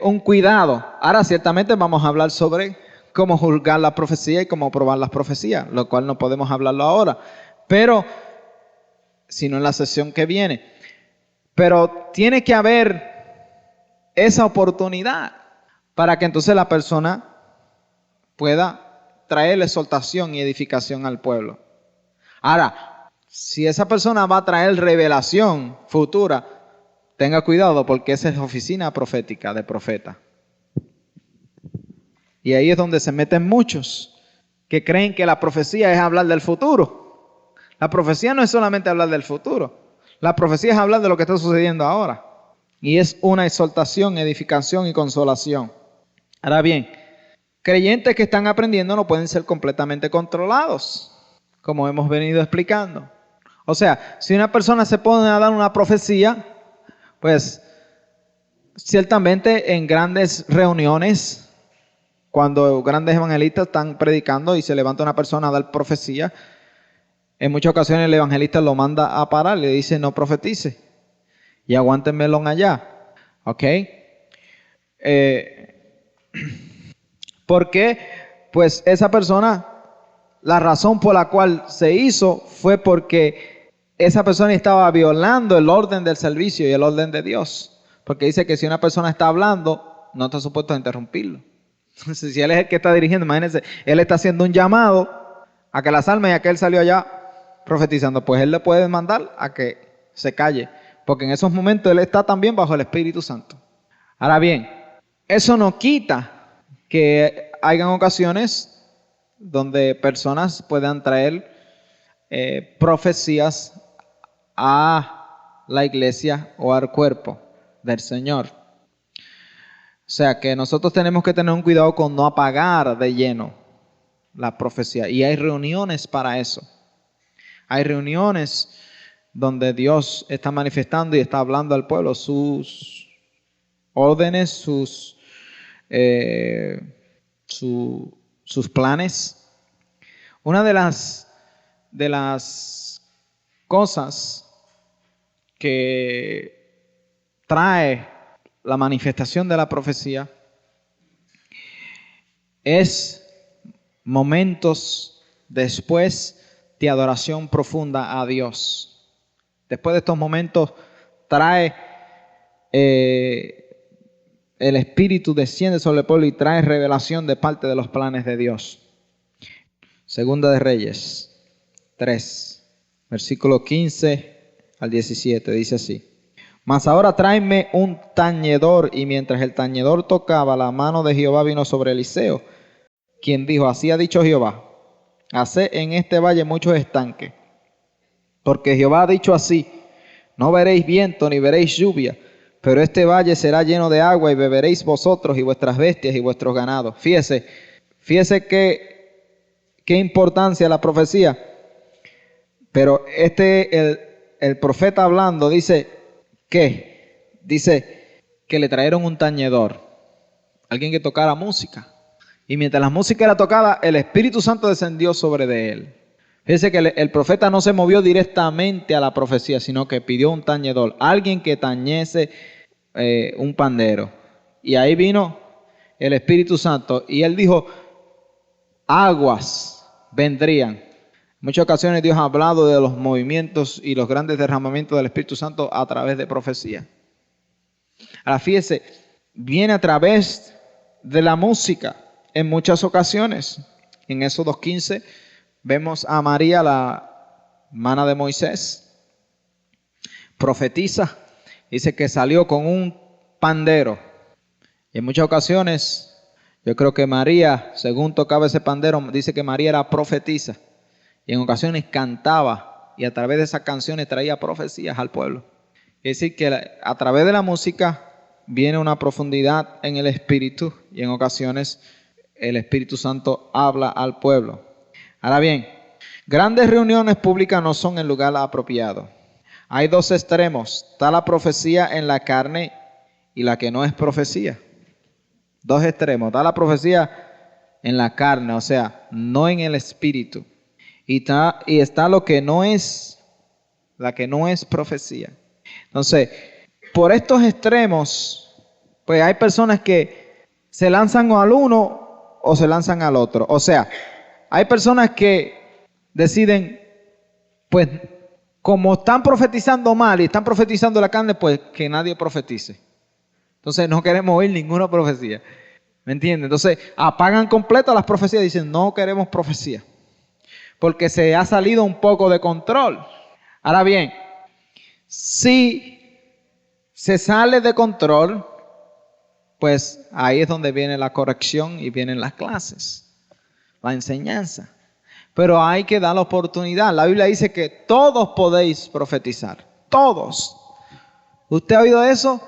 un cuidado. Ahora ciertamente vamos a hablar sobre cómo juzgar la profecía y cómo probar las profecías, lo cual no podemos hablarlo ahora, pero sino en la sesión que viene. Pero tiene que haber esa oportunidad para que entonces la persona pueda traer exhortación y edificación al pueblo. Ahora, si esa persona va a traer revelación futura, tenga cuidado porque esa es oficina profética de profeta. Y ahí es donde se meten muchos que creen que la profecía es hablar del futuro. La profecía no es solamente hablar del futuro. La profecía es hablar de lo que está sucediendo ahora. Y es una exhortación, edificación y consolación. Ahora bien, creyentes que están aprendiendo no pueden ser completamente controlados, como hemos venido explicando. O sea, si una persona se pone a dar una profecía, pues ciertamente en grandes reuniones, cuando grandes evangelistas están predicando y se levanta una persona a dar profecía, en muchas ocasiones el evangelista lo manda a parar, le dice no profetice y aguántenmelo allá. ¿Ok? Porque pues esa persona, la razón por la cual se hizo fue porque esa persona estaba violando el orden del servicio y el orden de Dios. Porque dice que si una persona está hablando, no está supuesto a interrumpirlo. Entonces, si él es el que está dirigiendo, imagínense, él está haciendo un llamado a que las almas y aquel salió allá profetizando, pues él le puede mandar a que se calle, porque en esos momentos él está también bajo el Espíritu Santo. Ahora bien, eso no quita que hayan ocasiones donde personas puedan traer profecías a la iglesia o al cuerpo del Señor. O sea que nosotros tenemos que tener un cuidado con no apagar de lleno la profecía. Y hay reuniones para eso. Hay reuniones donde Dios está manifestando y está hablando al pueblo sus órdenes, sus planes. Una de las cosas que trae la manifestación de la profecía es momentos después de adoración profunda a Dios. Después de estos momentos trae el Espíritu desciende sobre el pueblo y trae revelación de parte de los planes de Dios. Segunda de Reyes 3, versículo 15 al 17, dice así: Mas ahora tráeme un tañedor. Y mientras el tañedor tocaba, la mano de Jehová vino sobre Eliseo, quien dijo: Así ha dicho Jehová, haced en este valle muchos estanques, porque Jehová ha dicho así: no veréis viento ni veréis lluvia, pero este valle será lleno de agua, y beberéis vosotros y vuestras bestias y vuestros ganados. Fíjese qué importancia la profecía. Pero el profeta hablando dice que le trajeron un tañedor, alguien que tocara música. Y mientras la música era tocada, el Espíritu Santo descendió sobre de él. Fíjese que el profeta no se movió directamente a la profecía, sino que pidió un tañedor, alguien que tañese un pandero. Y ahí vino el Espíritu Santo y él dijo: aguas vendrían. En muchas ocasiones Dios ha hablado de los movimientos y los grandes derramamientos del Espíritu Santo a través de profecía. Ahora fíjese, viene a través de la música en muchas ocasiones. En Éxodo 15 vemos a María, la hermana de Moisés, profetiza. Dice que salió con un pandero. Y en muchas ocasiones, yo creo que María, según tocaba ese pandero, dice que María era profetisa. Y en ocasiones cantaba y a través de esas canciones traía profecías al pueblo. Es decir, que a través de la música viene una profundidad en el Espíritu y en ocasiones el Espíritu Santo habla al pueblo. Ahora bien, grandes reuniones públicas no son el lugar apropiado. Hay dos extremos: está la profecía en la carne y la que no es profecía. Dos extremos: está la profecía en la carne, o sea, no en el espíritu. Y está lo que no es, la que no es profecía. Entonces, por estos extremos, pues hay personas que se lanzan al uno o se lanzan al otro. O sea, hay personas que deciden, pues, como están profetizando mal y están profetizando la carne, pues que nadie profetice. Entonces no queremos oír ninguna profecía. ¿Me entienden? Entonces apagan completo las profecías y dicen: no queremos profecía, porque se ha salido un poco de control. Ahora bien, si se sale de control, pues ahí es donde viene la corrección y vienen las clases, la enseñanza. Pero hay que dar la oportunidad. La Biblia dice que todos podéis profetizar. Todos. ¿Usted ha oído eso?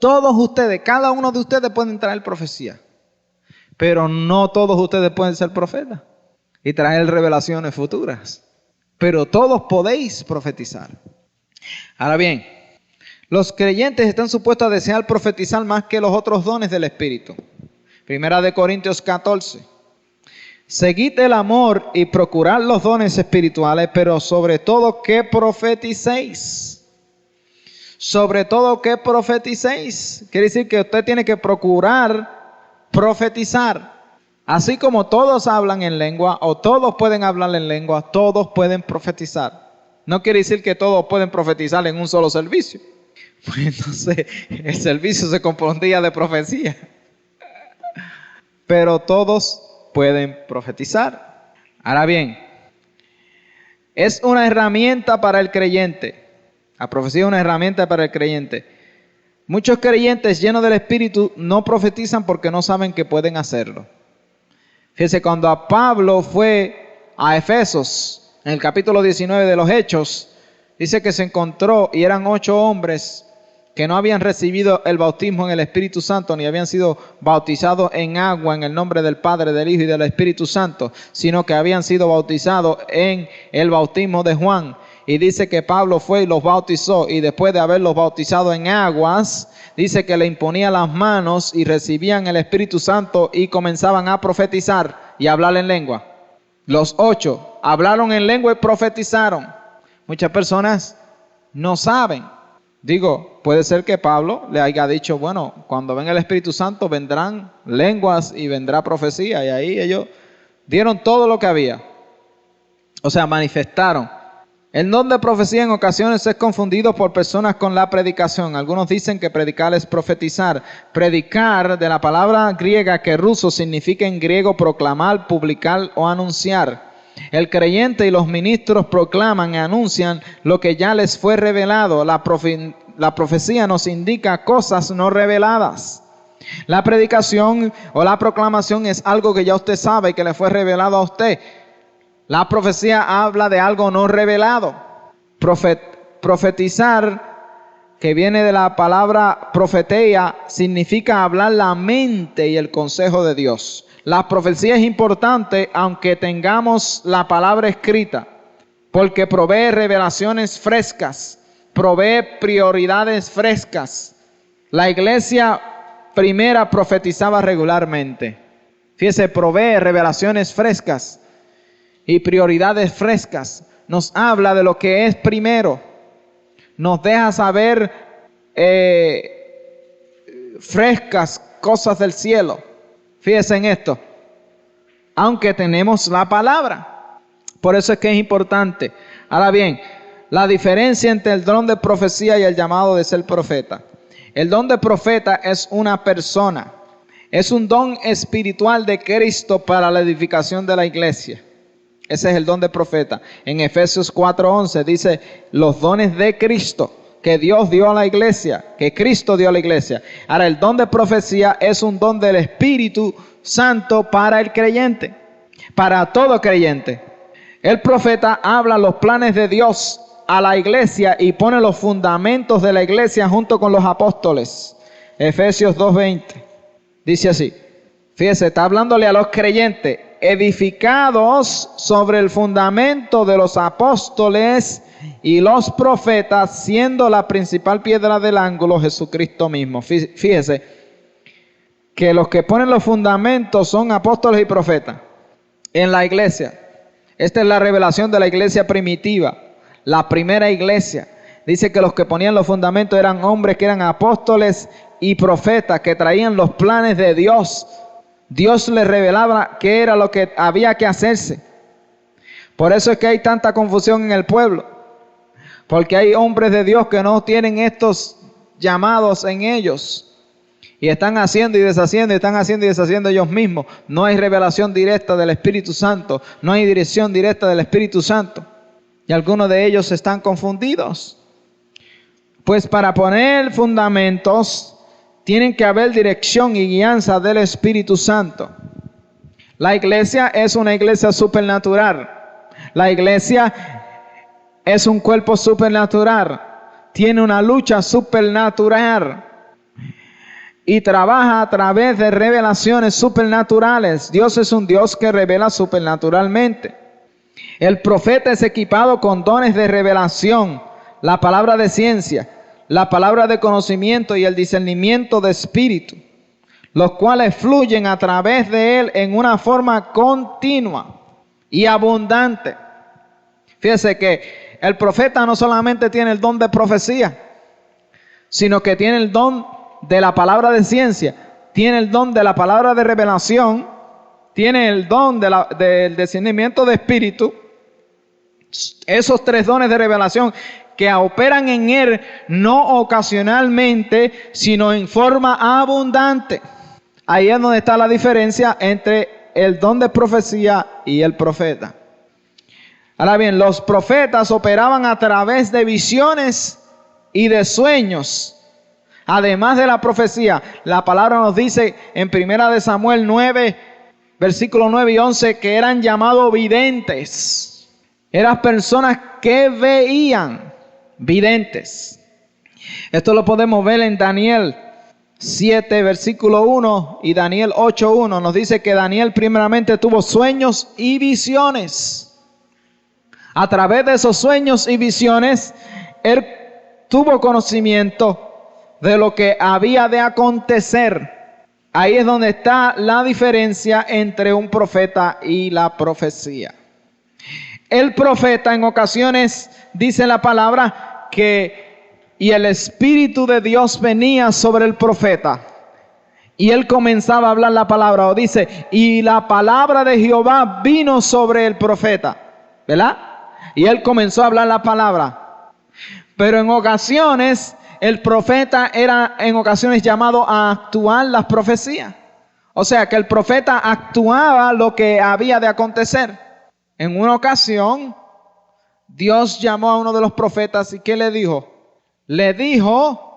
Todos ustedes, cada uno de ustedes pueden traer profecía. Pero no todos ustedes pueden ser profetas y traer revelaciones futuras. Pero todos podéis profetizar. Ahora bien, los creyentes están supuestos a desear profetizar más que los otros dones del Espíritu. Primera de Corintios 14. Seguid el amor y procurad los dones espirituales, pero sobre todo que profeticéis. Sobre todo que profeticéis. Quiere decir que usted tiene que procurar profetizar. Así como todos hablan en lengua o todos pueden hablar en lengua, todos pueden profetizar. No quiere decir que todos pueden profetizar en un solo servicio. Pues entonces el servicio se compondría de profecía. Pero todos pueden profetizar. Ahora bien, es una herramienta para el creyente. La profecía es una herramienta para el creyente. Muchos creyentes llenos del Espíritu no profetizan porque no saben que pueden hacerlo. Fíjense, cuando a Pablo fue a Efesos, en el capítulo 19 de los Hechos, dice que se encontró y eran 8 hombres que no habían recibido el bautismo en el Espíritu Santo, ni habían sido bautizados en agua en el nombre del Padre, del Hijo y del Espíritu Santo, sino que habían sido bautizados en el bautismo de Juan. y dice que Pablo fue y los bautizó, y después de haberlos bautizado en aguas, dice que le imponía las manos y recibían el Espíritu Santo y comenzaban a profetizar y a hablar en lengua. Los 8 hablaron en lengua y profetizaron. Muchas personas no saben. Digo, puede ser que Pablo le haya dicho, bueno, cuando venga el Espíritu Santo vendrán lenguas y vendrá profecía. Y ahí ellos dieron todo lo que había. O sea, manifestaron. El don de profecía en ocasiones es confundido por personas con la predicación. Algunos dicen que predicar es profetizar. Predicar, de la palabra griega que ruso, significa en griego proclamar, publicar o anunciar. El creyente y los ministros proclaman y anuncian lo que ya les fue revelado. La profecía nos indica cosas no reveladas. La predicación o la proclamación es algo que ya usted sabe y que le fue revelado a usted. La profecía habla de algo no revelado. Profetizar, que viene de la palabra profeteia, significa hablar la mente y el consejo de Dios. La profecía es importante aunque tengamos la palabra escrita, porque provee revelaciones frescas, provee prioridades frescas. La iglesia primera profetizaba regularmente. Fíjese, provee revelaciones frescas y prioridades frescas. Nos habla de lo que es primero. Nos deja saber frescas cosas del cielo. Fíjense en esto. Aunque tenemos la palabra. Por eso es que es importante. Ahora bien, la diferencia entre el don de profecía y el llamado de ser profeta. El don de profeta es una persona. Es un don espiritual de Cristo para la edificación de la iglesia. Ese es el don de profeta. En Efesios 4:11 dice los dones de Cristo que Dios dio a la iglesia, que Cristo dio a la iglesia. Ahora, el don de profecía es un don del Espíritu Santo para el creyente, para todo creyente. El profeta habla los planes de Dios a la iglesia y pone los fundamentos de la iglesia junto con los apóstoles. Efesios 2:20 dice así. Fíjese, está hablándole a los creyentes, edificados sobre el fundamento de los apóstoles y los profetas, siendo la principal piedra del ángulo Jesucristo mismo. Fíjese que los que ponen los fundamentos son apóstoles y profetas en la iglesia. Esta es la revelación de la iglesia primitiva, la primera iglesia. Dice que los que ponían los fundamentos eran hombres que eran apóstoles y profetas, que traían los planes de Dios. Dios les revelaba qué era lo que había que hacerse. Por eso es que hay tanta confusión en el pueblo. Porque hay hombres de Dios que no tienen estos llamados en ellos. Y están haciendo y deshaciendo, y están haciendo y deshaciendo ellos mismos. No hay revelación directa del Espíritu Santo. No hay dirección directa del Espíritu Santo. Y algunos de ellos están confundidos. Pues para poner fundamentos, tienen que haber dirección y guianza del Espíritu Santo. La iglesia es una iglesia supernatural. La iglesia es un cuerpo supernatural. Tiene una lucha supernatural. Y trabaja a través de revelaciones supernaturales. Dios es un Dios que revela supernaturalmente. El profeta es equipado con dones de revelación, la palabra de ciencia, la palabra de conocimiento y el discernimiento de espíritu, los cuales fluyen a través de él en una forma continua y abundante. Fíjese que el profeta no solamente tiene el don de profecía, sino que tiene el don de la palabra de ciencia, tiene el don de la palabra de revelación, tiene el don del discernimiento de espíritu. Esos tres dones de revelación que operan en él no ocasionalmente, sino en forma abundante. Ahí es donde está la diferencia entre el don de profecía y el profeta. Ahora bien, los profetas operaban a través de visiones y de sueños. Además de la profecía, la palabra nos dice en 1 Samuel 9, versículos 9 y 11, que eran llamados videntes. Eran personas que veían, videntes. Esto lo podemos ver en Daniel 7, versículo 1 y Daniel 8, 1. Nos dice que Daniel primeramente tuvo sueños y visiones. A través de esos sueños y visiones, él tuvo conocimiento de lo que había de acontecer. Ahí es donde está la diferencia entre un profeta y la profecía. El profeta en ocasiones dice la palabra y el Espíritu de Dios venía sobre el profeta. Y él comenzaba a hablar la palabra, o dice, y la palabra de Jehová vino sobre el profeta, ¿verdad? Y él comenzó a hablar la palabra. Pero en ocasiones, el profeta era en ocasiones llamado a actuar las profecías. O sea, que el profeta actuaba lo que había de acontecer. En una ocasión, Dios llamó a uno de los profetas, ¿y qué le dijo? Le dijo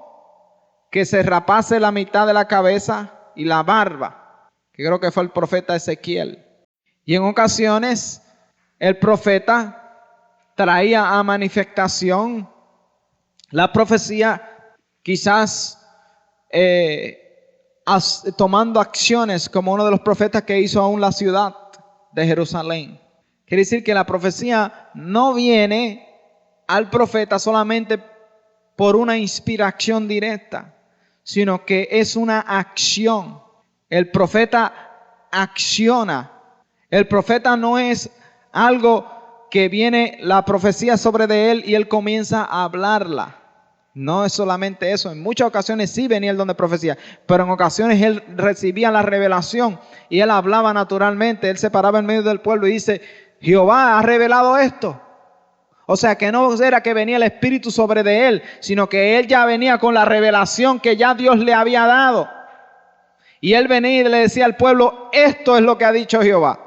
que se rapase la mitad de la cabeza y la barba, que creo que fue el profeta Ezequiel. Y en ocasiones el profeta traía a manifestación la profecía, quizás tomando acciones como uno de los profetas que hizo aún la ciudad de Jerusalén. Quiere decir que la profecía no viene al profeta solamente por una inspiración directa, sino que es una acción. El profeta acciona. El profeta no es algo que viene la profecía sobre de él y él comienza a hablarla. No es solamente eso. En muchas ocasiones sí venía el don de profecía, pero en ocasiones él recibía la revelación y él hablaba naturalmente. Él se paraba en medio del pueblo y dice, Jehová ha revelado esto. O sea que no era que venía el Espíritu sobre de él, sino que él ya venía con la revelación que ya Dios le había dado. Y él venía y le decía al pueblo, esto es lo que ha dicho Jehová.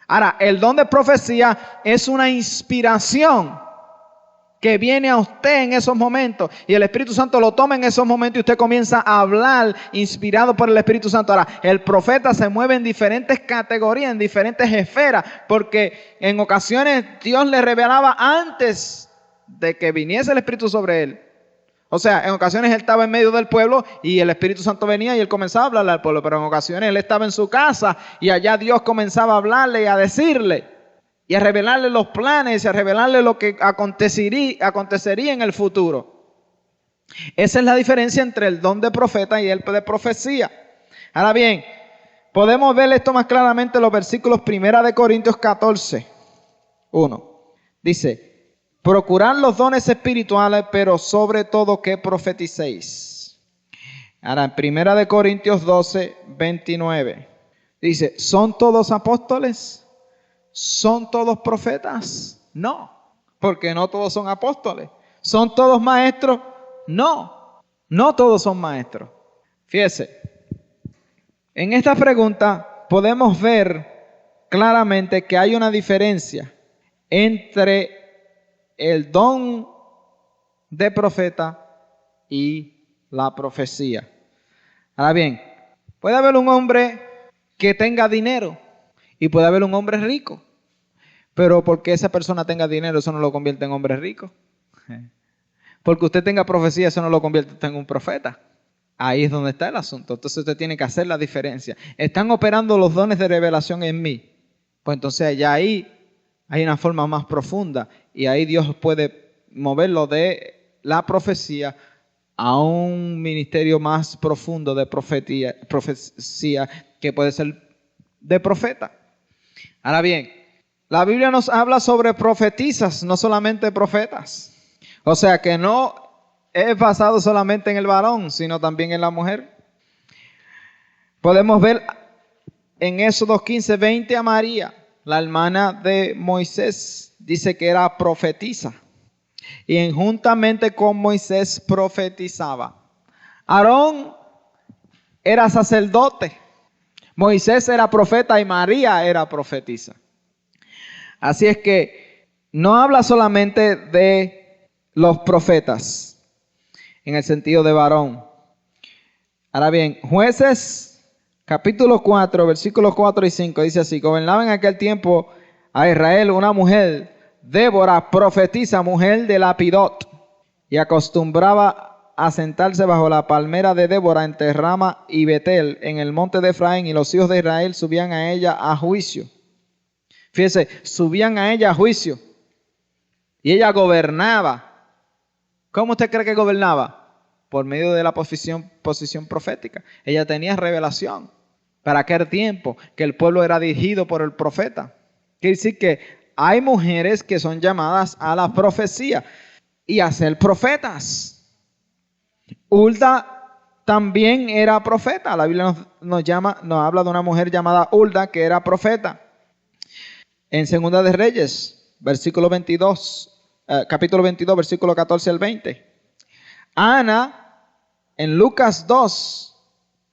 Ahora, el don de profecía es una inspiración que viene a usted en esos momentos. Y el Espíritu Santo lo toma en esos momentos y usted comienza a hablar inspirado por el Espíritu Santo. Ahora, el profeta se mueve en diferentes categorías, en diferentes esferas, porque en ocasiones Dios le revelaba antes de que viniese el Espíritu sobre él. O sea, en ocasiones él estaba en medio del pueblo y el Espíritu Santo venía y él comenzaba a hablarle al pueblo. Pero en ocasiones él estaba en su casa y allá Dios comenzaba a hablarle y a decirle y a revelarle los planes y a revelarle lo que acontecería en el futuro. Esa es la diferencia entre el don de profeta y el de profecía. Ahora bien, podemos ver esto más claramente en los versículos 1 de Corintios 14, 1. Dice, procurad los dones espirituales, pero sobre todo que profeticéis. Ahora, en 1 de Corintios 12, 29. Dice, ¿son todos apóstoles? ¿Son todos profetas? No, porque no todos son apóstoles. ¿Son todos maestros? No, no todos son maestros. Fíjese, en esta pregunta podemos ver claramente que hay una diferencia entre el don de profeta y la profecía. Ahora bien, puede haber un hombre que tenga dinero y puede haber un hombre rico, pero porque esa persona tenga dinero, eso no lo convierte en hombre rico. Porque usted tenga profecía, eso no lo convierte en un profeta. Ahí es donde está el asunto. Entonces usted tiene que hacer la diferencia. ¿Están operando los dones de revelación en mí? Pues entonces ya ahí hay una forma más profunda y ahí Dios puede moverlo de la profecía a un ministerio más profundo de profecía que puede ser de profeta. Ahora bien, la Biblia nos habla sobre profetisas, no solamente profetas. O sea que no es basado solamente en el varón, sino también en la mujer. Podemos ver en Éxodo 15, 20 a María, la hermana de Moisés, dice que era profetisa. Y juntamente con Moisés profetizaba. Aarón era sacerdote. Moisés era profeta y María era profetisa. Así es que no habla solamente de los profetas en el sentido de varón. Ahora bien, Jueces capítulo 4, versículos 4 y 5 dice así: gobernaba en aquel tiempo a Israel una mujer, Débora, profetisa, mujer de Lapidot, y acostumbraba a sentarse bajo la palmera de Débora entre Rama y Betel en el monte de Efraín, y los hijos de Israel subían a ella a juicio. Fíjese, subían a ella a juicio. Y ella gobernaba. ¿Cómo usted cree que gobernaba? Por medio de la posición profética. Ella tenía revelación. Para aquel tiempo que el pueblo era dirigido por el profeta. Quiere decir que hay mujeres que son llamadas a la profecía y a ser profetas. Hulda también era profeta. La Biblia nos habla de una mujer llamada Hulda que era profeta. En Segunda de Reyes, capítulo 22, versículo 14 al 20. Ana, en Lucas 2,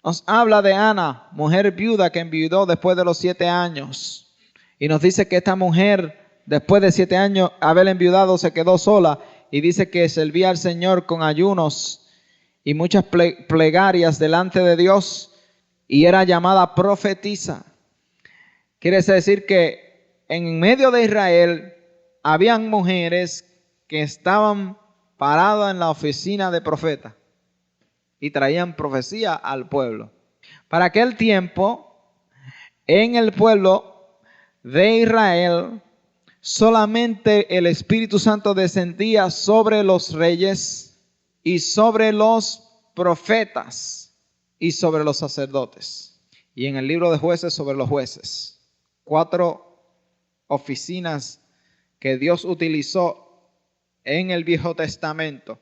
nos habla de Ana, mujer viuda que enviudó después de los 7 años. Y nos dice que esta mujer, después de 7 años haber enviudado, se quedó sola. Y dice que servía al Señor con ayunos y muchas plegarias delante de Dios. Y era llamada profetisa. Quiere decir que en medio de Israel habían mujeres que estaban paradas en la oficina de profeta y traían profecía al pueblo. Para aquel tiempo, en el pueblo de Israel, solamente el Espíritu Santo descendía sobre los reyes y sobre los profetas y sobre los sacerdotes. Y en el libro de Jueces, sobre los jueces. 4 oficinas que Dios utilizó en el Viejo Testamento.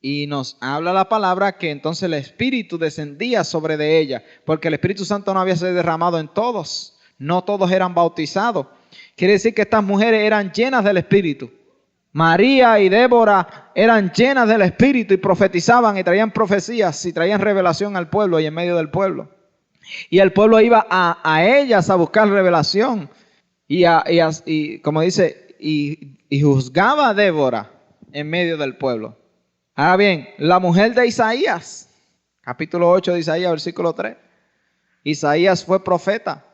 Y nos habla la palabra que entonces el Espíritu descendía sobre de ella, porque el Espíritu Santo no había sido derramado en todos, no todos eran bautizados. Quiere decir que estas mujeres eran llenas del Espíritu. María y Débora eran llenas del Espíritu y profetizaban y traían profecías y traían revelación al pueblo y en medio del pueblo. Y el pueblo iba a ellas a buscar revelación y como dice, y juzgaba a Débora en medio del pueblo. Ahora bien, la mujer de Isaías, capítulo 8 de Isaías, versículo 3. Isaías fue profeta,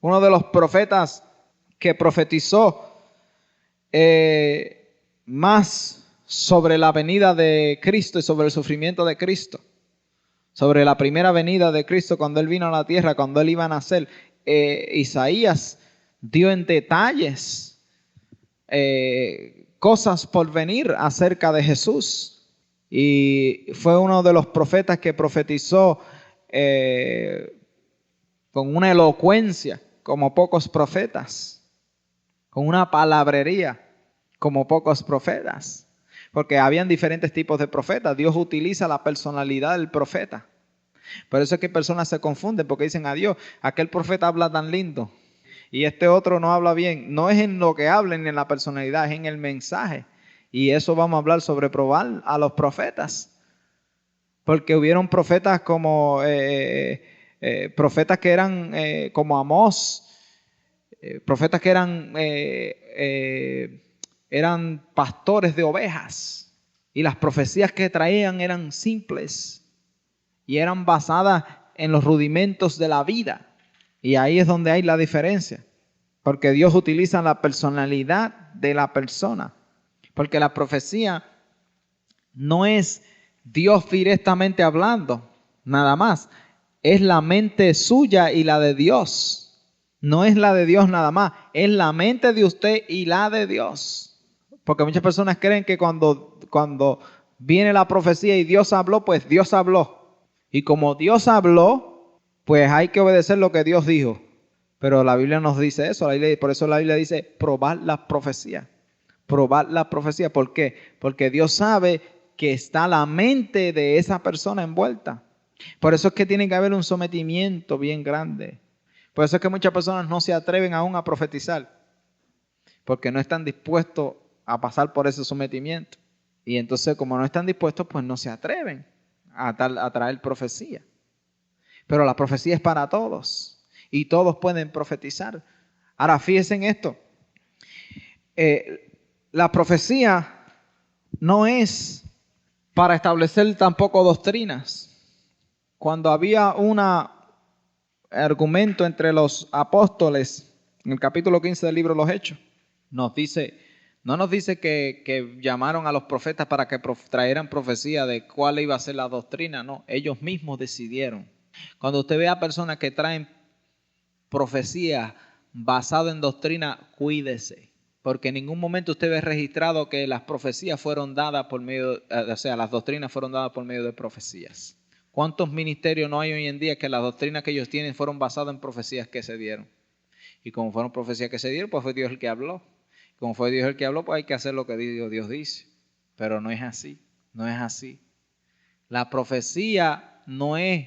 uno de los profetas que profetizó más sobre la venida de Cristo y sobre el sufrimiento de Cristo. Sobre la primera venida de Cristo cuando Él vino a la tierra, cuando Él iba a nacer. Isaías dio en detalles cosas por venir acerca de Jesús. Y fue uno de los profetas que profetizó con una elocuencia como pocos profetas, con una palabrería como pocos profetas, porque habían diferentes tipos de profetas. Dios utiliza la personalidad del profeta. Por eso es que personas se confunden, porque dicen: adiós, aquel profeta habla tan lindo y este otro no habla bien. No es en lo que hablen ni en la personalidad, es en el mensaje. Y eso vamos a hablar sobre probar a los profetas. Porque hubieron profetas como profetas que eran como Amós, profetas que eran pastores de ovejas. Y las profecías que traían eran simples y eran basadas en los rudimentos de la vida. Y ahí es donde hay la diferencia. Porque Dios utiliza la personalidad de la persona. Porque la profecía no es Dios directamente hablando, nada más. Es la mente suya y la de Dios. No es la de Dios nada más. Es la mente de usted y la de Dios. Porque muchas personas creen que cuando viene la profecía y Dios habló, pues Dios habló. Y como Dios habló, pues hay que obedecer lo que Dios dijo. Pero la Biblia nos dice eso. Por eso la Biblia dice: probar la profecía. Probar la profecía. ¿Por qué? Porque Dios sabe que está la mente de esa persona envuelta. Por eso es que tiene que haber un sometimiento bien grande. Por eso es que muchas personas no se atreven aún a profetizar, porque no están dispuestos a pasar por ese sometimiento. Y entonces, como no están dispuestos, pues no se atreven a traer profecía. Pero la profecía es para todos y todos pueden profetizar. Ahora, fíjense en esto. La profecía no es para establecer tampoco doctrinas. Cuando había un argumento entre los apóstoles, en el capítulo 15 del libro de los Hechos, no nos dice que llamaron a los profetas para que trajeran profecía de cuál iba a ser la doctrina. No, ellos mismos decidieron. Cuando usted ve a personas que traen profecía basada en doctrina, cuídese. Porque en ningún momento usted ve registrado que las profecías fueron dadas por medio, las doctrinas fueron dadas por medio de profecías. ¿Cuántos ministerios no hay hoy en día que las doctrinas que ellos tienen fueron basadas en profecías que se dieron? Y como fueron profecías que se dieron, pues fue Dios el que habló. Como fue Dios el que habló, pues hay que hacer lo que Dios dice. Pero no es así, no es así. La profecía no es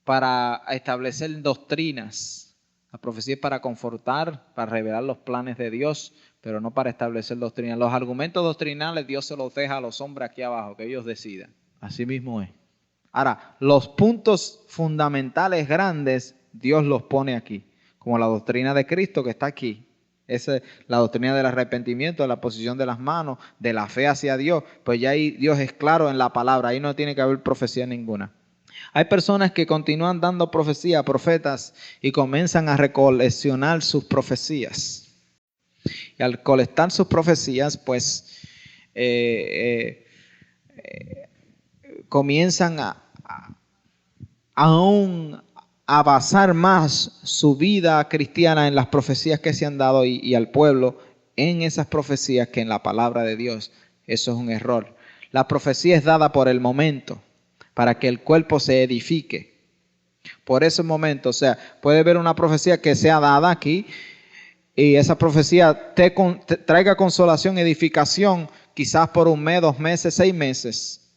para establecer doctrinas. La profecía es para confortar, para revelar los planes de Dios, pero no para establecer doctrinas. Los argumentos doctrinales Dios se los deja a los hombres aquí abajo, que ellos decidan. Así mismo es. Ahora, los puntos fundamentales grandes, Dios los pone aquí. Como la doctrina de Cristo que está aquí. Esa es la doctrina del arrepentimiento, de la posición de las manos, de la fe hacia Dios. Pues ya ahí Dios es claro en la palabra. Ahí no tiene que haber profecía ninguna. Hay personas que continúan dando profecía, profetas, y comienzan a recoleccionar sus profecías. Y al colectar sus profecías, pues comienzan a basar más su vida cristiana en las profecías que se han dado y al pueblo en esas profecías que en la palabra de Dios. Eso es un error. La profecía es dada por el momento, para que el cuerpo se edifique. Por ese momento, o sea, puede haber una profecía que sea dada aquí y esa profecía te traiga consolación, edificación, quizás por 1 mes, 2 meses, 6 meses.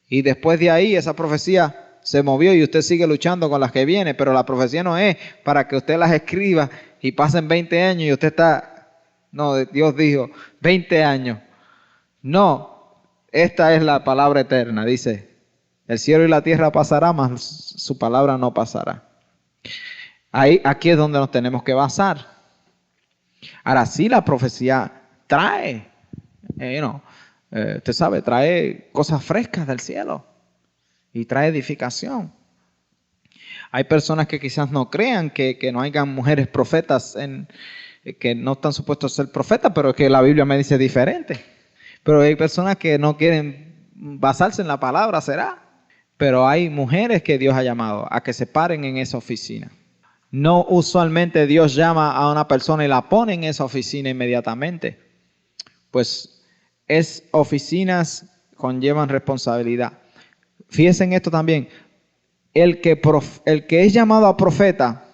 Y después de ahí esa profecía se movió y usted sigue luchando con las que vienen, pero la profecía no es para que usted las escriba y pasen 20 años y usted está, no, Dios dijo 20 años. No, esta es la palabra eterna, dice, el cielo y la tierra pasará, mas su palabra no pasará. Aquí es donde nos tenemos que basar. Ahora sí, la profecía trae, usted sabe, trae cosas frescas del cielo y trae edificación. Hay personas que quizás no crean que no hayan mujeres profetas que no están supuestos a ser profetas, pero que la Biblia me dice diferente. Pero hay personas que no quieren basarse en la palabra, será. Pero hay mujeres que Dios ha llamado a que se paren en esa oficina. No usualmente Dios llama a una persona y la pone en esa oficina inmediatamente. Pues oficinas conllevan responsabilidad. Fíjense en esto también. El que es llamado a profeta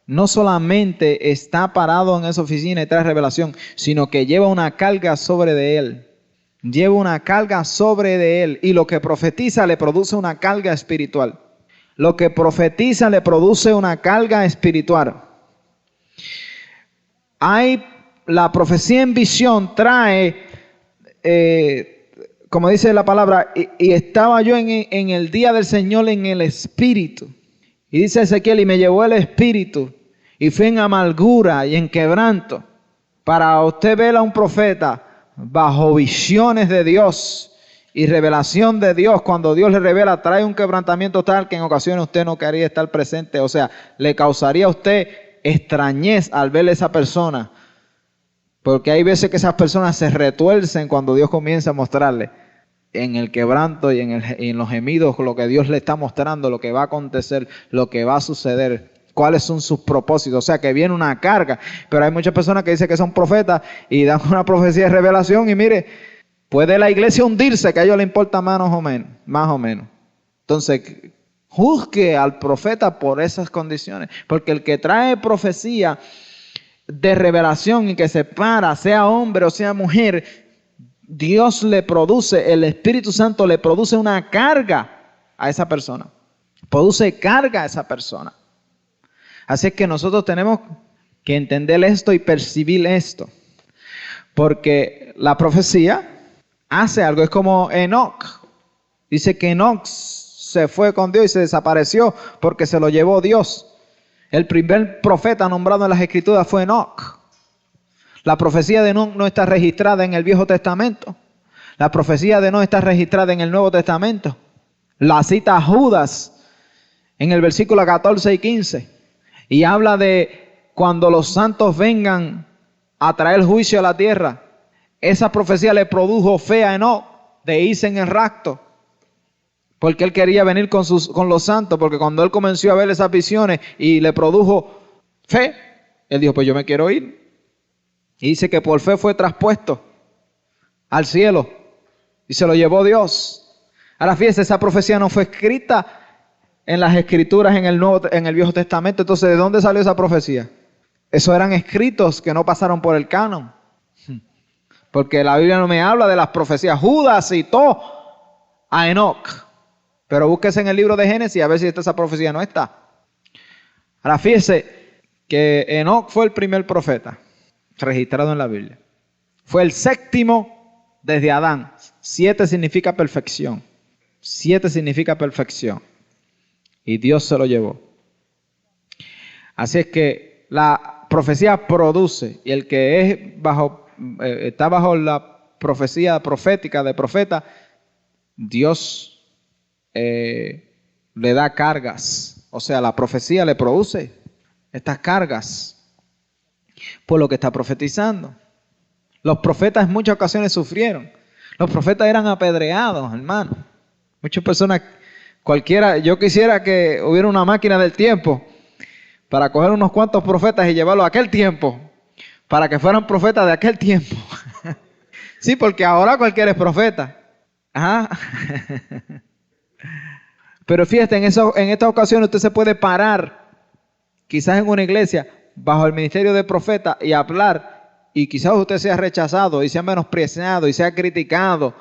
no solamente está parado en esa oficina y trae revelación, sino que lleva una carga sobre de él. Lleva una carga sobre de él y lo que profetiza le produce una carga espiritual. Lo que profetiza le produce una carga espiritual. La profecía en visión trae, como dice la palabra, y estaba yo en el día del Señor en el Espíritu. Y dice Ezequiel, y me llevó el Espíritu y fui en amargura y en quebranto. Para usted ver a un profeta bajo visiones de Dios y revelación de Dios, cuando Dios le revela, trae un quebrantamiento tal que en ocasiones usted no quería estar presente, o sea, le causaría a usted extrañez al ver a esa persona, porque hay veces que esas personas se retuercen cuando Dios comienza a mostrarle en el quebranto y en los gemidos lo que Dios le está mostrando, lo que va a acontecer, lo que va a suceder, cuáles son sus propósitos. O sea, que viene una carga. Pero hay muchas personas que dicen que son profetas y dan una profecía de revelación y mire, puede la iglesia hundirse, que a ellos les importa más o menos. Entonces, juzgue al profeta por esas condiciones. Porque el que trae profecía de revelación y que se para, sea hombre o sea mujer, Dios le produce, el Espíritu Santo le produce una carga a esa persona. Produce carga a esa persona. Así es que nosotros tenemos que entender esto y percibir esto. Porque la profecía hace algo. Es como Enoc. Dice que Enoc se fue con Dios y se desapareció porque se lo llevó Dios. El primer profeta nombrado en las Escrituras fue Enoc. La profecía de Enoc no está registrada en el Viejo Testamento. La profecía de Enoc está registrada en el Nuevo Testamento. La cita Judas en el versículo 14 y 15. Y habla de cuando los santos vengan a traer juicio a la tierra. Esa profecía le produjo fe a Enoc de irse en el rapto. Porque él quería venir con los santos. Porque cuando él comenzó a ver esas visiones y le produjo fe, él dijo, pues yo me quiero ir. Y dice que por fe fue traspuesto al cielo y se lo llevó Dios. Ahora fíjese, esa profecía no fue escrita en las escrituras en el Viejo Testamento. Entonces, ¿de dónde salió esa profecía? Esos eran escritos que no pasaron por el canon. Porque la Biblia no me habla de las profecías. Judas citó a Enoc. Pero búsquese en el libro de Génesis a ver si esa profecía no está. Ahora fíjese que Enoc fue el primer profeta registrado en la Biblia. Fue el séptimo desde Adán. 7 significa perfección. 7 significa perfección. Y Dios se lo llevó. Así es que la profecía produce, y el que es está bajo la profecía profética de profeta, Dios le da cargas. O sea, la profecía le produce estas cargas por lo que está profetizando. Los profetas en muchas ocasiones sufrieron. Los profetas eran apedreados, hermano. Muchas personas, yo quisiera que hubiera una máquina del tiempo para coger unos cuantos profetas y llevarlos a aquel tiempo, para que fueran profetas de aquel tiempo. Sí, porque ahora cualquiera es profeta. Ajá. Pero fíjate, en esta ocasión usted se puede parar, quizás en una iglesia, bajo el ministerio de profeta y hablar, y quizás usted sea rechazado y sea menospreciado y sea criticado.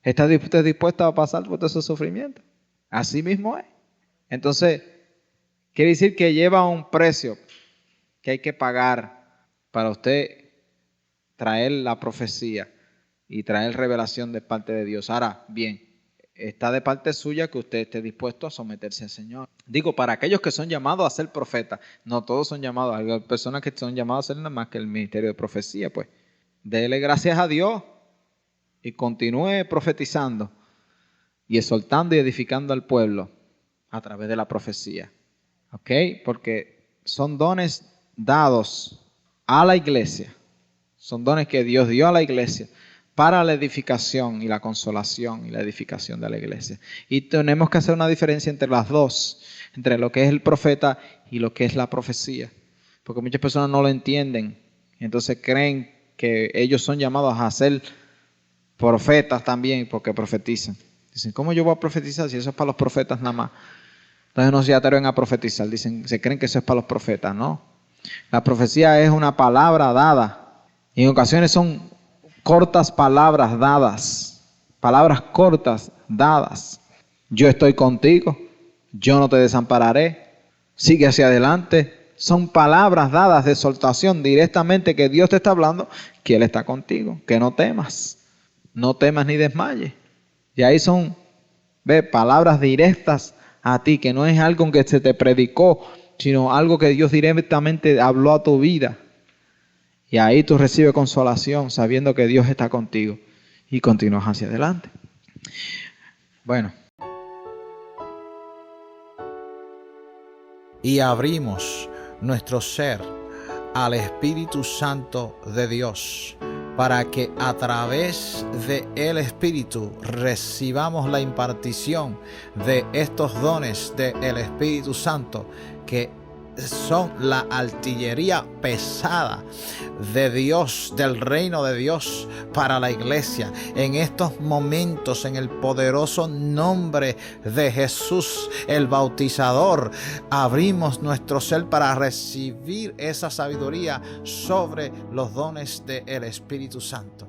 ¿Está usted dispuesto a pasar por todo ese sufrimiento? Así mismo es. Entonces, quiere decir que lleva un precio que hay que pagar para usted traer la profecía y traer revelación de parte de Dios. Ahora, bien, está de parte suya que usted esté dispuesto a someterse al Señor. Digo, para aquellos que son llamados a ser profetas, no todos son llamados, hay personas que son llamadas a ser nada más que el ministerio de profecía, pues. Dele gracias a Dios y continúe profetizando y exhortando y edificando al pueblo a través de la profecía. ¿Ok? Porque son dones dados a la iglesia. Son dones que Dios dio a la iglesia para la edificación y la consolación y la edificación de la iglesia. Y tenemos que hacer una diferencia entre las dos, entre lo que es el profeta y lo que es la profecía. Porque muchas personas no lo entienden. Entonces creen que ellos son llamados a ser profetas también porque profetizan. Dicen, ¿cómo yo voy a profetizar si eso es para los profetas nada más? Entonces no se atreven a profetizar. Dicen, se creen que eso es para los profetas. No. La profecía es una palabra dada. Y en ocasiones son cortas palabras dadas. Palabras cortas dadas. Yo estoy contigo. Yo no te desampararé. Sigue hacia adelante. Son palabras dadas de exhortación directamente que Dios te está hablando, que Él está contigo. Que no temas. No temas ni desmayes. Y ahí son, palabras directas a ti, que no es algo que se te predicó, sino algo que Dios directamente habló a tu vida. Y ahí tú recibes consolación sabiendo que Dios está contigo y continúas hacia adelante. Bueno. Y abrimos nuestro ser al Espíritu Santo de Dios, para que a través de el Espíritu recibamos la impartición de estos dones del Espíritu Santo, que son la artillería pesada de Dios, del reino de Dios para la iglesia. En estos momentos, en el poderoso nombre de Jesús, el bautizador, abrimos nuestro ser para recibir esa sabiduría sobre los dones del Espíritu Santo.